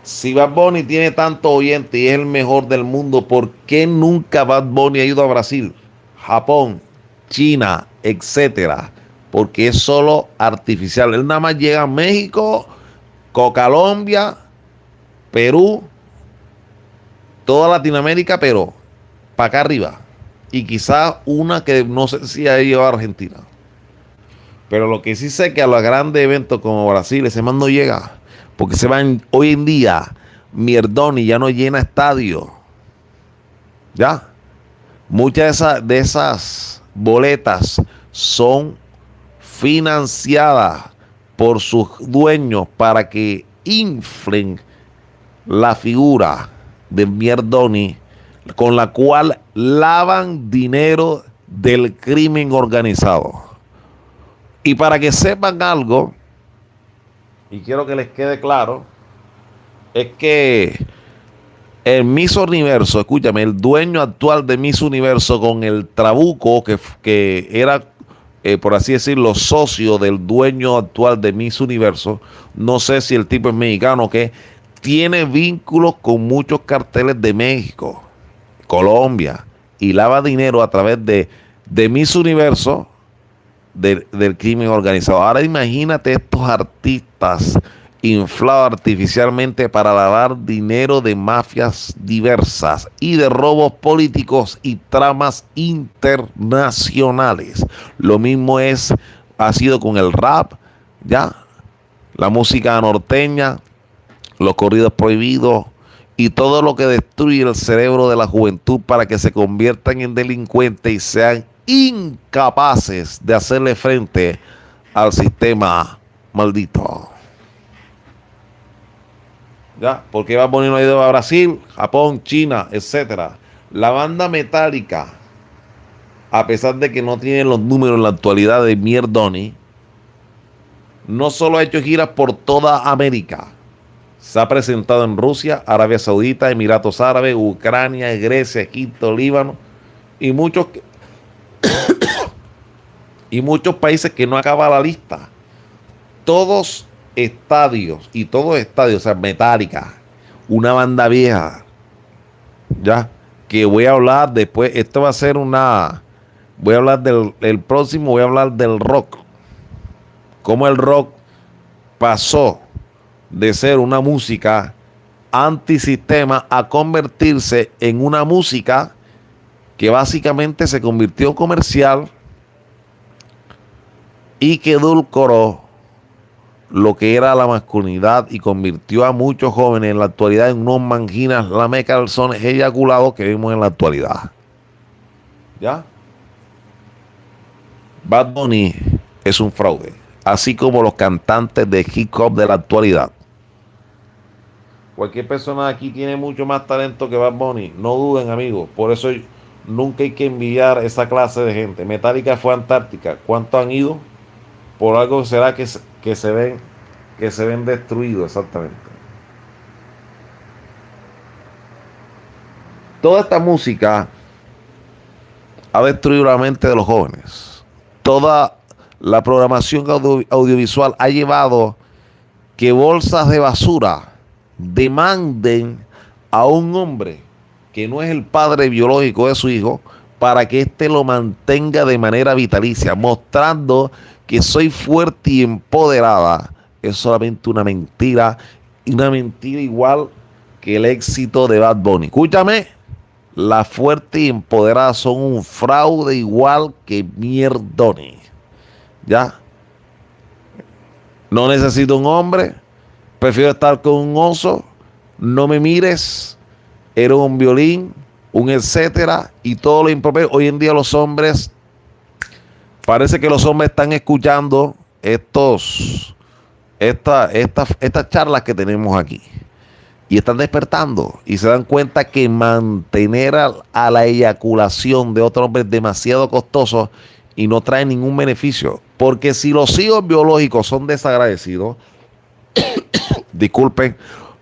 Si Bad Bunny tiene tanto oyente y es el mejor del mundo, ¿por qué nunca Bad Bunny ha ido a Brasil, Japón, China, etcétera? Porque es solo artificial. Él nada más llega a México, Colombia, Perú, toda Latinoamérica, pero para acá arriba. Y quizás una que no sé si ha llegado a Argentina. Pero lo que sí sé que a los grandes eventos como Brasil, ese man no llega. Porque se van hoy en día, Mierdoni ya no llena estadio. ¿Ya? Muchas de esas boletas son financiadas por sus dueños para que inflen la figura de Mierdoni, con la cual lavan dinero del crimen organizado. Y para que sepan algo, y quiero que les quede claro, es que el Miss Universo, escúchame, el dueño actual de Miss Universo con el trabuco que era, por así decirlo, socio del dueño actual de Miss Universo, no sé si el tipo es mexicano o qué, tiene vínculos con muchos carteles de México, Colombia, y lava dinero a través de Miss Universo del crimen organizado. Ahora imagínate estos artistas inflados artificialmente para lavar dinero de mafias diversas y de robos políticos y tramas internacionales. Lo mismo ha sido con el rap, ya, la música norteña, los corridos prohibidos y todo lo que destruye el cerebro de la juventud para que se conviertan en delincuentes y sean incapaces de hacerle frente al sistema maldito. ¿Ya? Porque Bad Bunny no ha ido a Brasil, Japón, China, etcétera. La banda Metallica, a pesar de que no tiene los números en la actualidad de Mierdoni, no solo ha hecho giras por toda América, se ha presentado en Rusia, Arabia Saudita, Emiratos Árabes, Ucrania, Grecia, Egipto, Líbano y muchos países que no acaba la lista. Todos estadios, o sea, Metallica, una banda vieja, ya, que voy a hablar después, esto va a ser voy a hablar voy a hablar del rock, cómo el rock pasó de ser una música antisistema a convertirse en una música que básicamente se convirtió comercial y que edulcoró lo que era la masculinidad y convirtió a muchos jóvenes en la actualidad en unos manginas lamecalzones eyaculados que vimos en la actualidad. ¿Ya? Bad Bunny es un fraude, así como los cantantes de hip hop de la actualidad. Cualquier persona aquí tiene mucho más talento que Bad Bunny, no duden, amigos. Por eso nunca hay que envidiar esa clase de gente. Metallica fue a Antártica. ¿Cuántos han ido? Por algo será que se ven destruidos, exactamente. Toda esta música ha destruido la mente de los jóvenes. Toda la programación audiovisual ha llevado que bolsas de basura demanden a un hombre que no es el padre biológico de su hijo para que éste lo mantenga de manera vitalicia, mostrando que soy fuerte y empoderada. Es solamente una mentira, y una mentira igual que el éxito de Bad Bunny. Escúchame, las fuertes y empoderadas son un fraude igual que Mierdoni. ¿Ya? No necesito un hombre, prefiero estar con un oso, no me mires, era un violín, un etcétera, y todo lo impropio. Hoy en día los hombres, parece que los hombres están escuchando estas charlas que tenemos aquí, y están despertando, y se dan cuenta que mantener a la eyaculación de otro hombre es demasiado costoso y no trae ningún beneficio, porque si los hijos biológicos son desagradecidos, disculpen,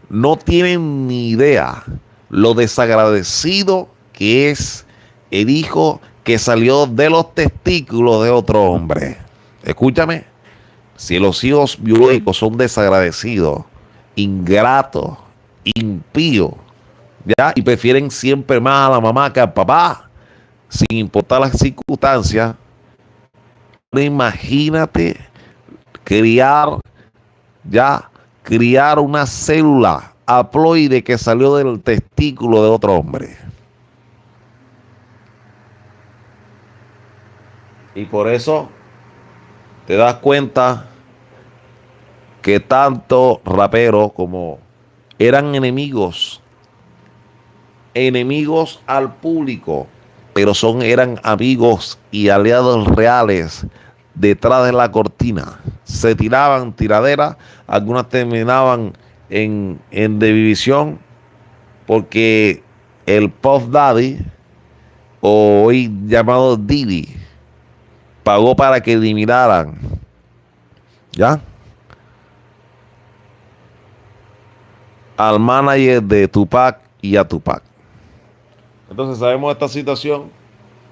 no tienen ni idea lo desagradecido que es el hijo que salió de los testículos de otro hombre. Escúchame, si los hijos biológicos son desagradecidos, ingratos, impíos, ¿ya? Y prefieren siempre más a la mamá que al papá, sin importar las circunstancias, imagínate criar una célula haploide que salió del testículo de otro hombre. Y por eso te das cuenta que tanto raperos como eran enemigos al público, pero eran amigos y aliados reales detrás de la cortina. Se tiraban tiraderas, algunas terminaban en división, porque el Puff Daddy, o hoy llamado Diddy, pagó para que eliminaran, ¿ya?, al manager de Tupac y a Tupac. Entonces sabemos esta situación.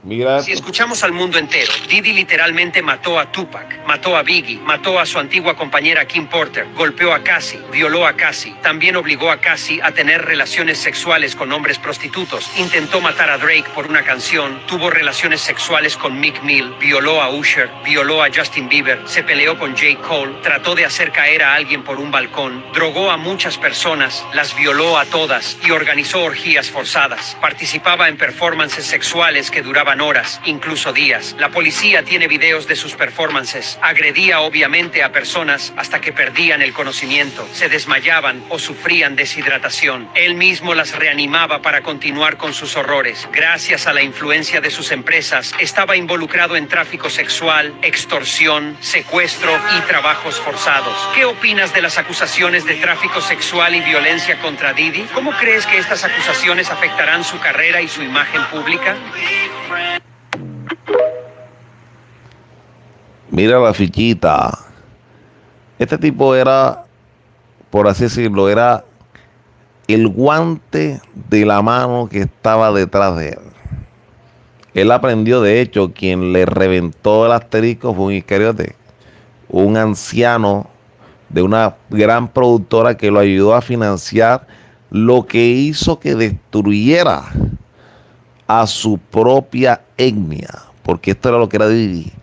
Mira, si escuchamos al mundo entero, Diddy literalmente mató a Tupac, mató a Biggie, mató a su antigua compañera Kim Porter, golpeó a Cassie, violó a Cassie, también obligó a Cassie a tener relaciones sexuales con hombres prostitutos, intentó matar a Drake por una canción, tuvo relaciones sexuales con Meek Mill, violó a Usher, violó a Justin Bieber, se peleó con J. Cole, trató de hacer caer a alguien por un balcón, drogó a muchas personas, las violó a todas y organizó orgías forzadas. Participaba en performances sexuales que duraban horas, incluso días. La policía tiene videos de sus performances. Agredía obviamente a personas hasta que perdían el conocimiento, se desmayaban o sufrían deshidratación. Él mismo las reanimaba para continuar con sus horrores. Gracias a la influencia de sus empresas, estaba involucrado en tráfico sexual, extorsión, secuestro y trabajos forzados. ¿Qué opinas de las acusaciones de tráfico sexual y violencia contra Diddy? ¿Cómo crees que estas acusaciones afectarán su carrera y su imagen pública? Mira la fichita. Este tipo era, por así decirlo, era el guante de la mano que estaba detrás de él. Él aprendió, de hecho, quien le reventó el asterisco fue un Iscariote, un anciano de una gran productora que lo ayudó a financiar lo que hizo que destruyera a su propia etnia, porque esto era lo que era Diddy,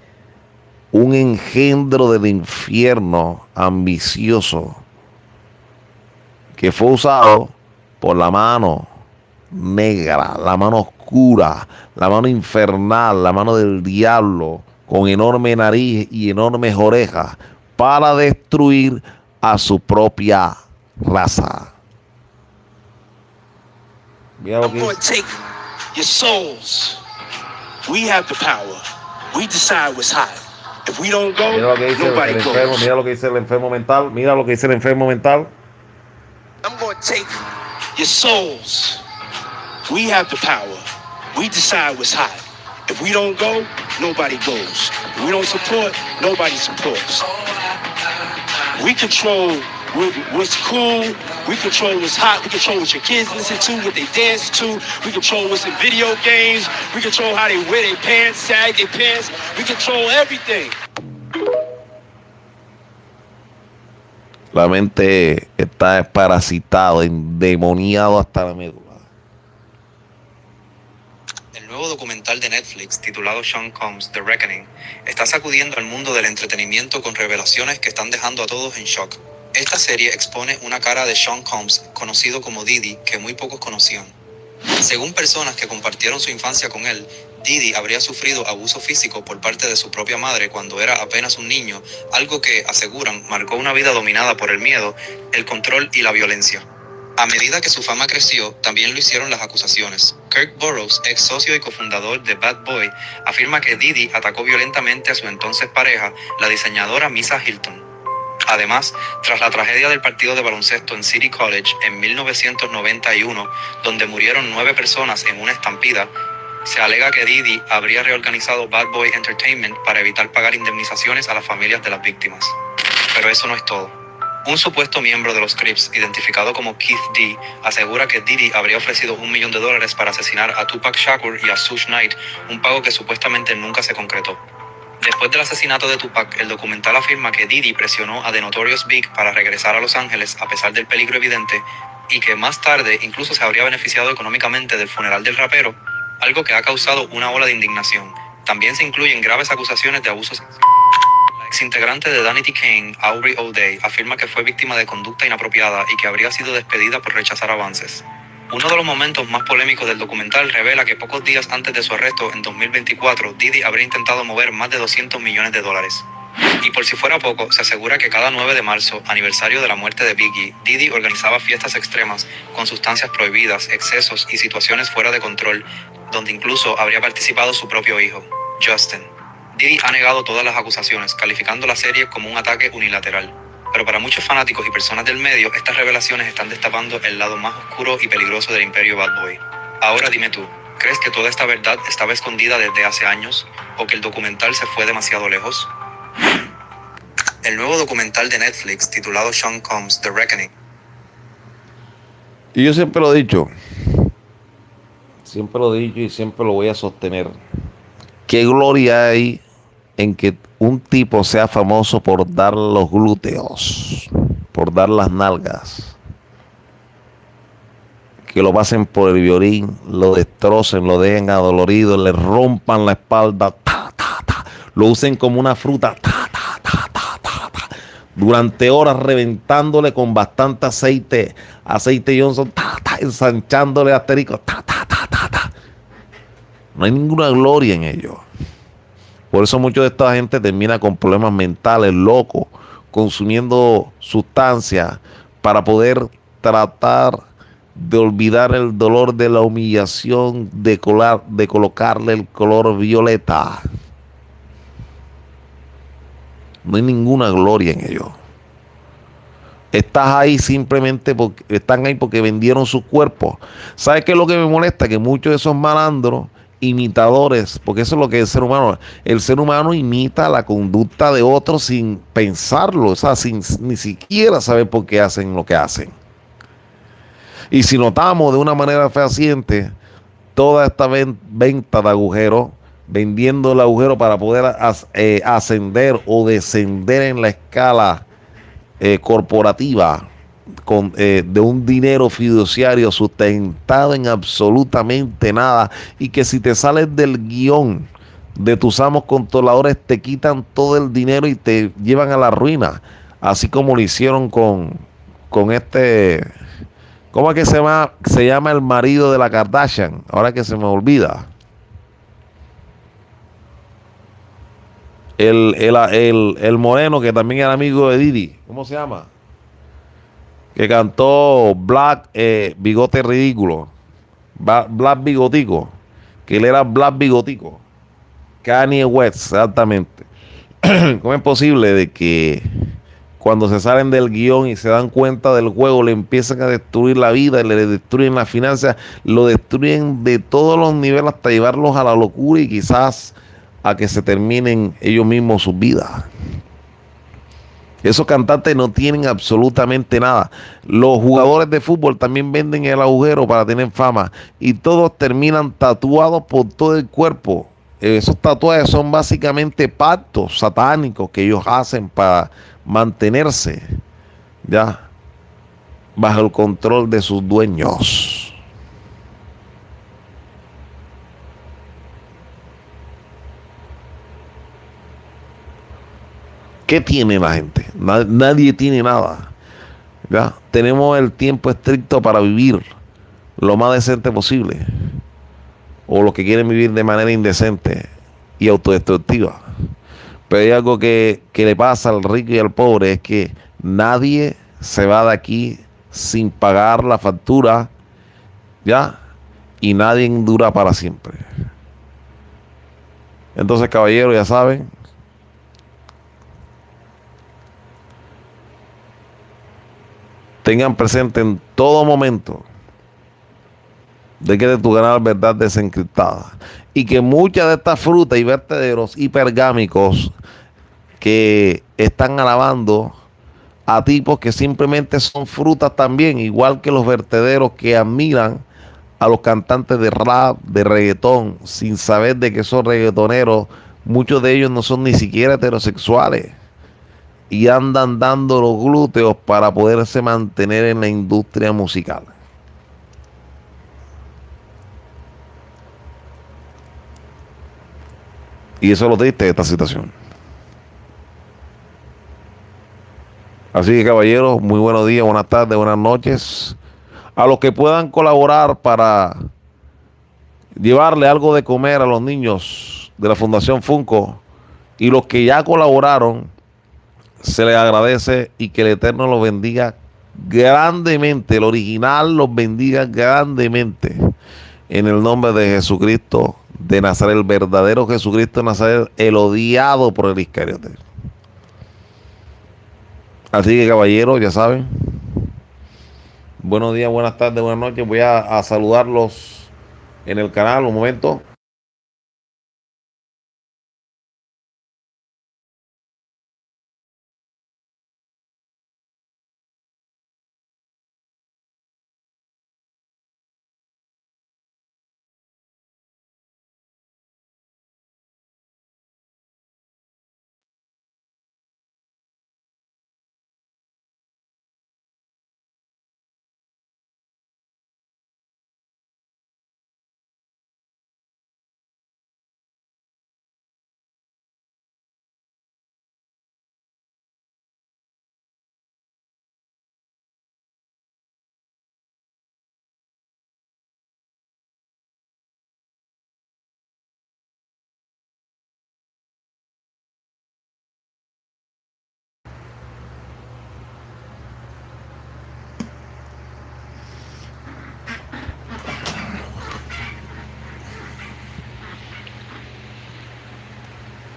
un engendro del infierno ambicioso que fue usado por la mano negra, la mano oscura, la mano infernal, la mano del diablo, con enorme nariz y enormes orejas para destruir a su propia raza. Mira lo I'm que going to dice. take your souls. We have the power. We decide what's hot. If we don't go, Mira lo que dice nobody el enfermo, goes. mira lo que dice el enfermo mental, mira lo que dice el enfermo mental. I'm going to take your souls. We have the power. We decide what's hot. If we don't go, nobody goes. If we don't support, nobody supports. We control what's cool. We control what's hot. We control what your kids listen to, what they dance to. We control what's in video games. We control how they wear their pants, sag their pants. We control everything. La mente está parasitado, endemoniado hasta la médula. El nuevo documental de Netflix, titulado Sean Combs: The Reckoning, está sacudiendo al mundo del entretenimiento con revelaciones que están dejando a todos en shock. Esta serie expone una cara de Sean Combs, conocido como Diddy, que muy pocos conocían. Según personas que compartieron su infancia con él, Diddy habría sufrido abuso físico por parte de su propia madre cuando era apenas un niño, algo que, aseguran, marcó una vida dominada por el miedo, el control y la violencia. A medida que su fama creció, también lo hicieron las acusaciones. Kirk Burrows, ex socio y cofundador de Bad Boy, afirma que Diddy atacó violentamente a su entonces pareja, la diseñadora Misa Hilton. Además, tras la tragedia del partido de baloncesto en City College en 1991, donde murieron 9 personas en una estampida, se alega que Diddy habría reorganizado Bad Boy Entertainment para evitar pagar indemnizaciones a las familias de las víctimas. Pero eso no es todo. Un supuesto miembro de los Crips, identificado como Keith D., asegura que Diddy habría ofrecido $1 millón para asesinar a Tupac Shakur y a Suge Knight, un pago que supuestamente nunca se concretó. Después del asesinato de Tupac, el documental afirma que Diddy presionó a The Notorious Big para regresar a Los Ángeles a pesar del peligro evidente y que más tarde incluso se habría beneficiado económicamente del funeral del rapero, algo que ha causado una ola de indignación. También se incluyen graves acusaciones de abuso sexual. La exintegrante de Danity Kane, Aubrey O'Day, afirma que fue víctima de conducta inapropiada y que habría sido despedida por rechazar avances. Uno de los momentos más polémicos del documental revela que pocos días antes de su arresto en 2024, Diddy habría intentado mover más de $200 millones. Y por si fuera poco, se asegura que cada 9 de marzo, aniversario de la muerte de Biggie, Diddy organizaba fiestas extremas con sustancias prohibidas, excesos y situaciones fuera de control, donde incluso habría participado su propio hijo, Justin. Diddy ha negado todas las acusaciones, calificando la serie como un ataque unilateral. Pero para muchos fanáticos y personas del medio, estas revelaciones están destapando el lado más oscuro y peligroso del imperio Bad Boy. Ahora dime tú, ¿crees que toda esta verdad estaba escondida desde hace años o que el documental se fue demasiado lejos? El nuevo documental de Netflix, titulado Sean Combs: The Reckoning. Y yo siempre lo he dicho y siempre lo voy a sostener. ¿Qué gloria hay en que un tipo sea famoso por dar los glúteos, por dar las nalgas? Que lo pasen por el violín, lo destrocen, lo dejen adolorido, le rompan la espalda, lo usen como una fruta, durante horas reventándole con bastante aceite Johnson, ensanchándole asterisco, No hay ninguna gloria en ello. Por eso mucha de esta gente termina con problemas mentales, locos, consumiendo sustancias para poder tratar de olvidar el dolor de la humillación de colocarle el color violeta. No hay ninguna gloria en ello. Estás ahí simplemente porque están ahí porque vendieron sus cuerpos. ¿Sabes qué es lo que me molesta? Que muchos de esos malandros, imitadores, porque eso es lo que es el ser humano imita la conducta de otros sin pensarlo, o sea, sin ni siquiera saber por qué hacen lo que hacen. Y si notamos de una manera fehaciente toda esta venta de agujeros, vendiendo el agujero para poder ascender o descender en la escala corporativa de un dinero fiduciario sustentado en absolutamente nada, y que si te sales del guión de tus amos controladores te quitan todo el dinero y te llevan a la ruina, así como lo hicieron con este, ¿cómo es que se llama el marido de la Kardashian? Ahora que se me olvida. el moreno que también era amigo de Didi, ¿cómo se llama? Que cantó Black Bigote Ridículo, Black Bigotico, que él era Black Bigotico, Kanye West, exactamente. ¿Cómo es posible de que cuando se salen del guión y se dan cuenta del juego, le empiezan a destruir la vida, le destruyen las finanzas, lo destruyen de todos los niveles hasta llevarlos a la locura y quizás a que se terminen ellos mismos sus vidas? Esos cantantes no tienen absolutamente nada. Los jugadores de fútbol también venden el agujero para tener fama y todos terminan tatuados por todo el cuerpo. Esos tatuajes son básicamente pactos satánicos que ellos hacen para mantenerse ya bajo el control de sus dueños. ¿Qué tiene la gente? Nadie tiene nada. ¿Ya? Tenemos el tiempo estricto para vivir lo más decente posible. O los que quieren vivir de manera indecente y autodestructiva. Pero hay algo que le pasa al rico y al pobre, es que nadie se va de aquí sin pagar la factura, ¿ya? Y nadie dura para siempre. Entonces, caballeros, ya saben, tengan presente en todo momento de que de tu canal Verdad Desencriptada, y que muchas de estas frutas y vertederos hipergámicos que están alabando a tipos que simplemente son frutas también, igual que los vertederos que admiran a los cantantes de rap, de reggaetón, sin saber de que son reggaetoneros, muchos de ellos no son ni siquiera heterosexuales y andan dando los glúteos para poderse mantener en la industria musical. Y eso es lo triste de esta situación. Así que, caballeros, muy buenos días, buenas tardes, buenas noches. A los que puedan colaborar para llevarle algo de comer a los niños de la Fundación Funko, y los que ya colaboraron, se les agradece, y que el Eterno los bendiga grandemente, el original los bendiga grandemente, en el nombre de Jesucristo de Nazaret, el verdadero Jesucristo de Nazaret, el odiado por el Iscariote. Así que, caballeros, ya saben, buenos días, buenas tardes, buenas noches. Voy a saludarlos en el canal un momento.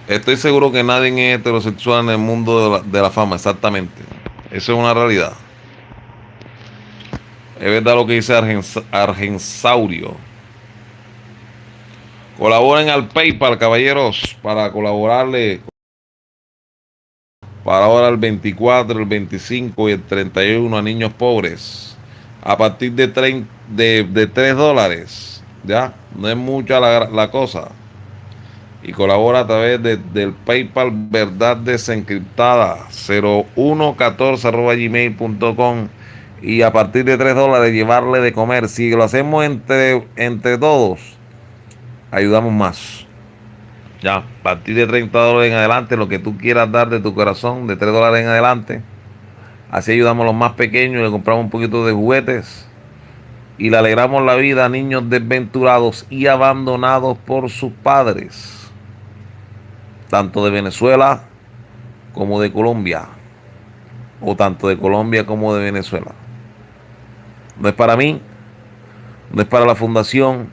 Estoy seguro que nadie es heterosexual en el mundo de la fama, exactamente. Eso es una realidad. Es verdad lo que dice Argensaurio. Colaboren al PayPal, caballeros, para colaborarle para ahora el 24, el 25 y el 31 a niños pobres. A partir de $3. Ya, no es mucha la cosa. Y colabora a través del PayPal Verdad Desencriptada 0114@gmail.com, y a partir de $3 llevarle de comer. Si lo hacemos entre todos, ayudamos más. Ya, a partir de $30 en adelante, lo que tú quieras dar de tu corazón, de $3 en adelante, así ayudamos a los más pequeños, le compramos un poquito de juguetes y le alegramos la vida a niños desventurados y abandonados por sus padres. tanto de Venezuela como de Colombia, o tanto de Colombia como de Venezuela. No es para mí, no es para la fundación,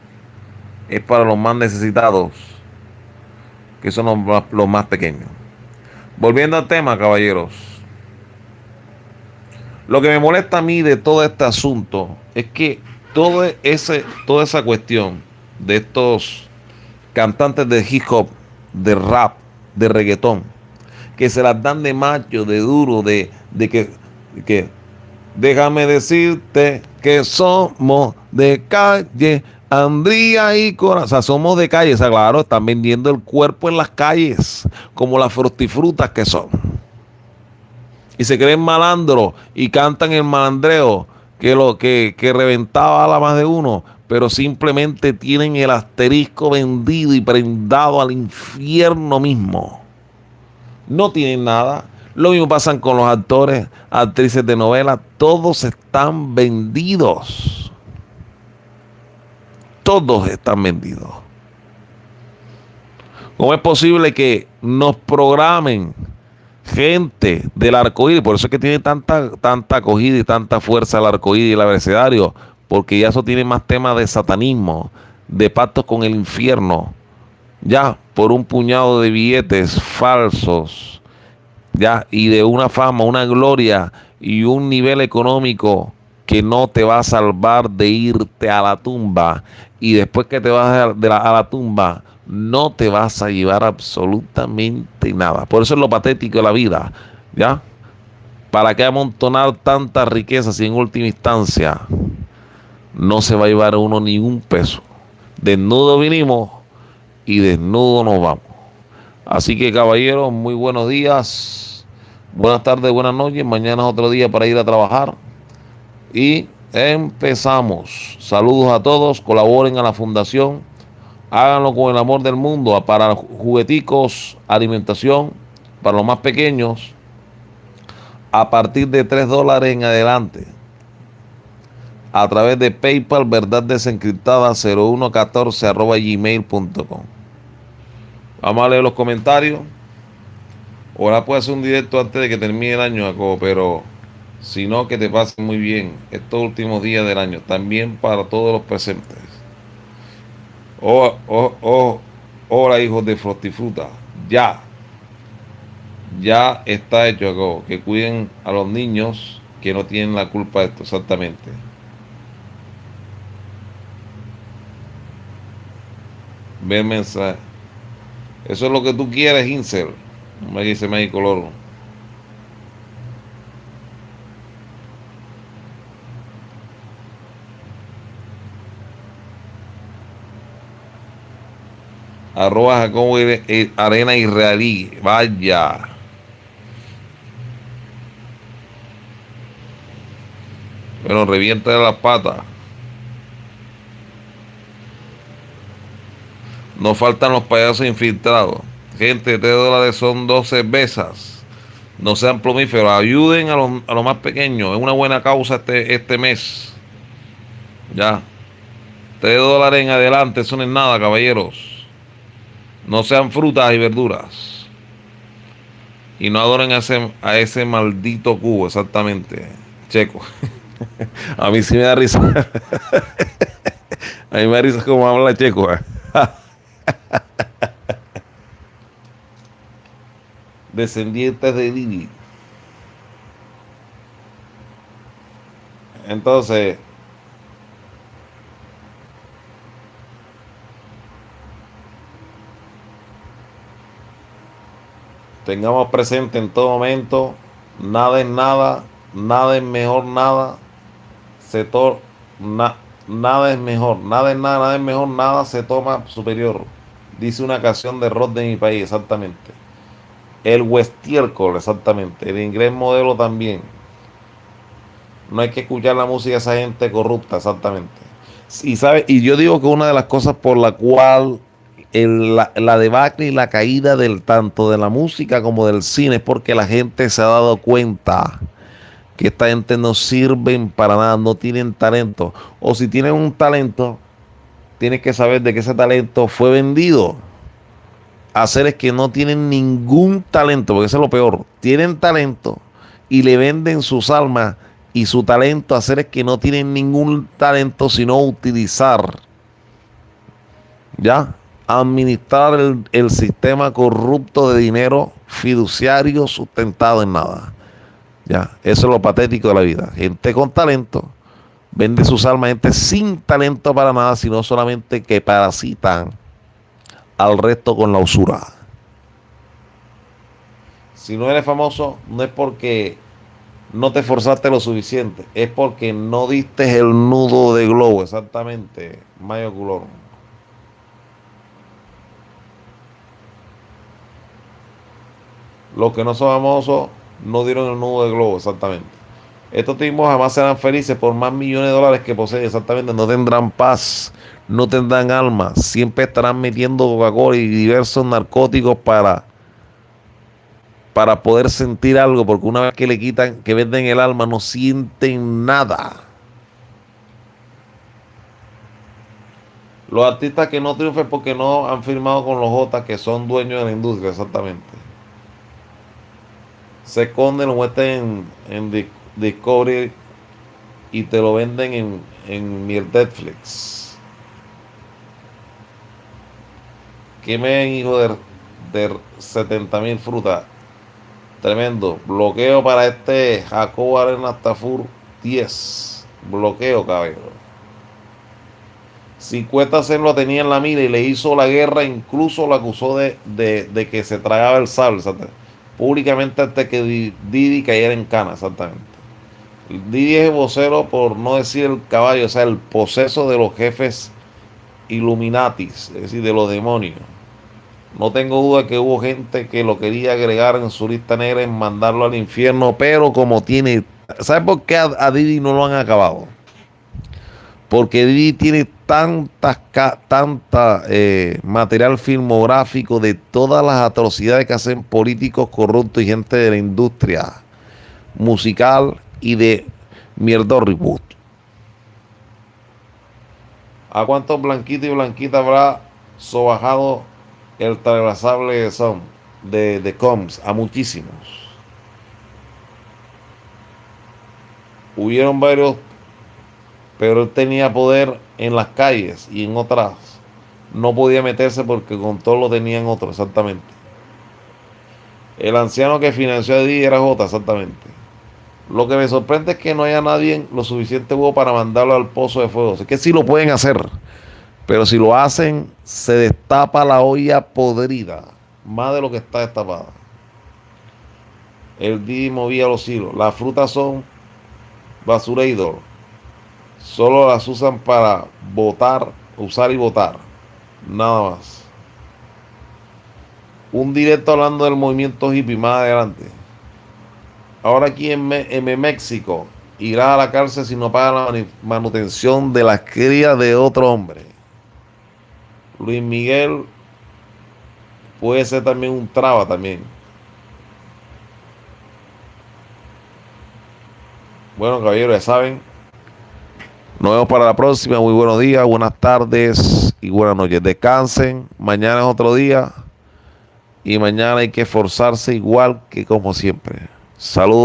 es para los más necesitados, que son los más pequeños. Volviendo al tema, caballeros, lo que me molesta a mí de todo este asunto es que toda esa cuestión de estos cantantes de hip hop, de rap, de reggaetón, que se las dan de macho, de duro, de que déjame decirte que somos de calle, Andría y Cora. O sea, somos de calle. O sea, claro, están vendiendo el cuerpo en las calles, como las frustifrutas que son. Y se creen malandros y cantan el malandreo que reventaba a la más de uno, pero simplemente tienen el asterisco vendido y prendado al infierno mismo. No tienen nada. Lo mismo pasan con los actores, actrices de novela. Todos están vendidos. Todos están vendidos. ¿Cómo es posible que nos programen gente del arcoíris? Por eso es que tiene tanta acogida y tanta fuerza el arcoíris y el abecedario, porque ya eso tiene más temas de satanismo, de pactos con el infierno, ya por un puñado de billetes falsos, ya, y de una fama, una gloria y un nivel económico que no te va a salvar de irte a la tumba, y después que te vas a la tumba no te vas a llevar absolutamente nada. Por eso es lo patético de la vida, ¿ya? ¿Para qué amontonar tanta riqueza si en última instancia no se va a llevar uno ni un peso? Desnudo vinimos y desnudo nos vamos. Así que, caballeros, muy buenos días, buenas tardes, buenas noches. Mañana es otro día para ir a trabajar y empezamos. Saludos a todos, colaboren a la fundación, háganlo con el amor del mundo, para jugueticos, alimentación, para los más pequeños, a partir de $3 en adelante, a través de PayPal, verdad desencriptada 0114@gmail.com. Vamos a leer los comentarios. Ahora puede hacer un directo antes de que termine el año, Jacobo, pero si no, que te pasen muy bien estos últimos días del año, también para todos los presentes. Hola, hijos de Frostifruta. Ya está hecho, Jacobo. Que cuiden a los niños que no tienen la culpa de esto, exactamente. Ve el mensaje. Eso es lo que tú quieres, Insel. Me dice México Loro. @Jacobo Arena Israelí. Vaya. Bueno, revienta de las patas. No faltan los payasos infiltrados. Gente, $3 son 2 cervezas. No sean plomíferos. Ayuden a los más pequeños. Es una buena causa este mes. Ya. $3 en adelante. Eso no es nada, caballeros. No sean frutas y verduras. Y no adoren a ese maldito cubo, exactamente. Checo. A mí sí me da risa. A mí me da risa como habla Checo. Descendientes de Didi. Entonces, tengamos presente en todo momento, nada es nada, nada es mejor nada, nada es mejor, nada es nada, nada es mejor, nada se toma superior. Dice una canción de rock de mi país, exactamente. El Westiércol, exactamente. El inglés modelo también. No hay que escuchar la música de esa gente corrupta, exactamente. Y yo digo que una de las cosas por la cual la debacle y la caída tanto de la música como del cine es porque la gente se ha dado cuenta que esta gente no sirven para nada, no tienen talento. O si tienen un talento, tienes que saber de que ese talento fue vendido. a seres que no tienen ningún talento, porque eso es lo peor. Tienen talento y le venden sus almas y su talento a seres que no tienen ningún talento, sino utilizar, ya, administrar el sistema corrupto de dinero fiduciario sustentado en nada. Ya, eso es lo patético de la vida. Gente con talento vende sus almas, gente sin talento para nada, sino solamente que parasitan al resto con la usura. Si no eres famoso, no es porque no te esforzaste lo suficiente, es porque no diste el nudo de globo, exactamente, Mayo Culón. Los que no son famosos no dieron el nudo de globo, exactamente. Estos tipos jamás serán felices por más millones de dólares que poseen, exactamente. No tendrán paz, no tendrán alma. Siempre estarán metiendo Coca-Cola y diversos narcóticos para poder sentir algo, porque una vez que le quitan, que venden el alma, no sienten nada. Los artistas que no triunfen porque no han firmado con los J, que son dueños de la industria, exactamente. Se esconden, lo muestran en Discovery y te lo venden en mi Netflix. Que me ven, hijo de 70,000 frutas. Tremendo. Bloqueo para este Jacobo Arenas Tafur 10. Bloqueo, caballero. 50 Cent lo tenía en la mira y le hizo la guerra, incluso lo acusó de que se tragaba el sable, públicamente, hasta que Didi cayera en cana, exactamente. Didi es el vocero, por no decir el caballo, o sea, el poseso de los jefes Illuminatis, es decir, de los demonios. No tengo duda que hubo gente que lo quería agregar en su lista negra, en mandarlo al infierno, pero como tiene... ¿Sabes por qué a Didi no lo han acabado? Porque Didi tiene tanta material filmográfico de todas las atrocidades que hacen políticos corruptos y gente de la industria musical y de Mierdorriput. ¿A cuántos blanquitos y blanquitas habrá sobajado el trasable son de Combs? A muchísimos. Hubieron varios, pero él tenía poder en las calles y en otras no podía meterse porque con todo lo tenían otros, exactamente. El anciano que financió a Didi era J, exactamente. Lo que me sorprende es que no haya nadie lo suficiente hubo para mandarlo al pozo de fuego. Es que sí lo pueden hacer, pero si lo hacen, se destapa la olla podrida, más de lo que está destapada. El Didi movía los hilos. Las frutas son basureidor. Solo las usan para votar, usar y votar. Nada más. Un directo hablando del movimiento hippie más adelante. Ahora aquí en México, irá a la cárcel si no paga la manutención de las crías de otro hombre. Luis Miguel puede ser también un traba también. Bueno, caballeros, ya saben. Nos vemos para la próxima. Muy buenos días, buenas tardes y buenas noches. Descansen. Mañana es otro día. Y mañana hay que esforzarse igual que como siempre. Saludos.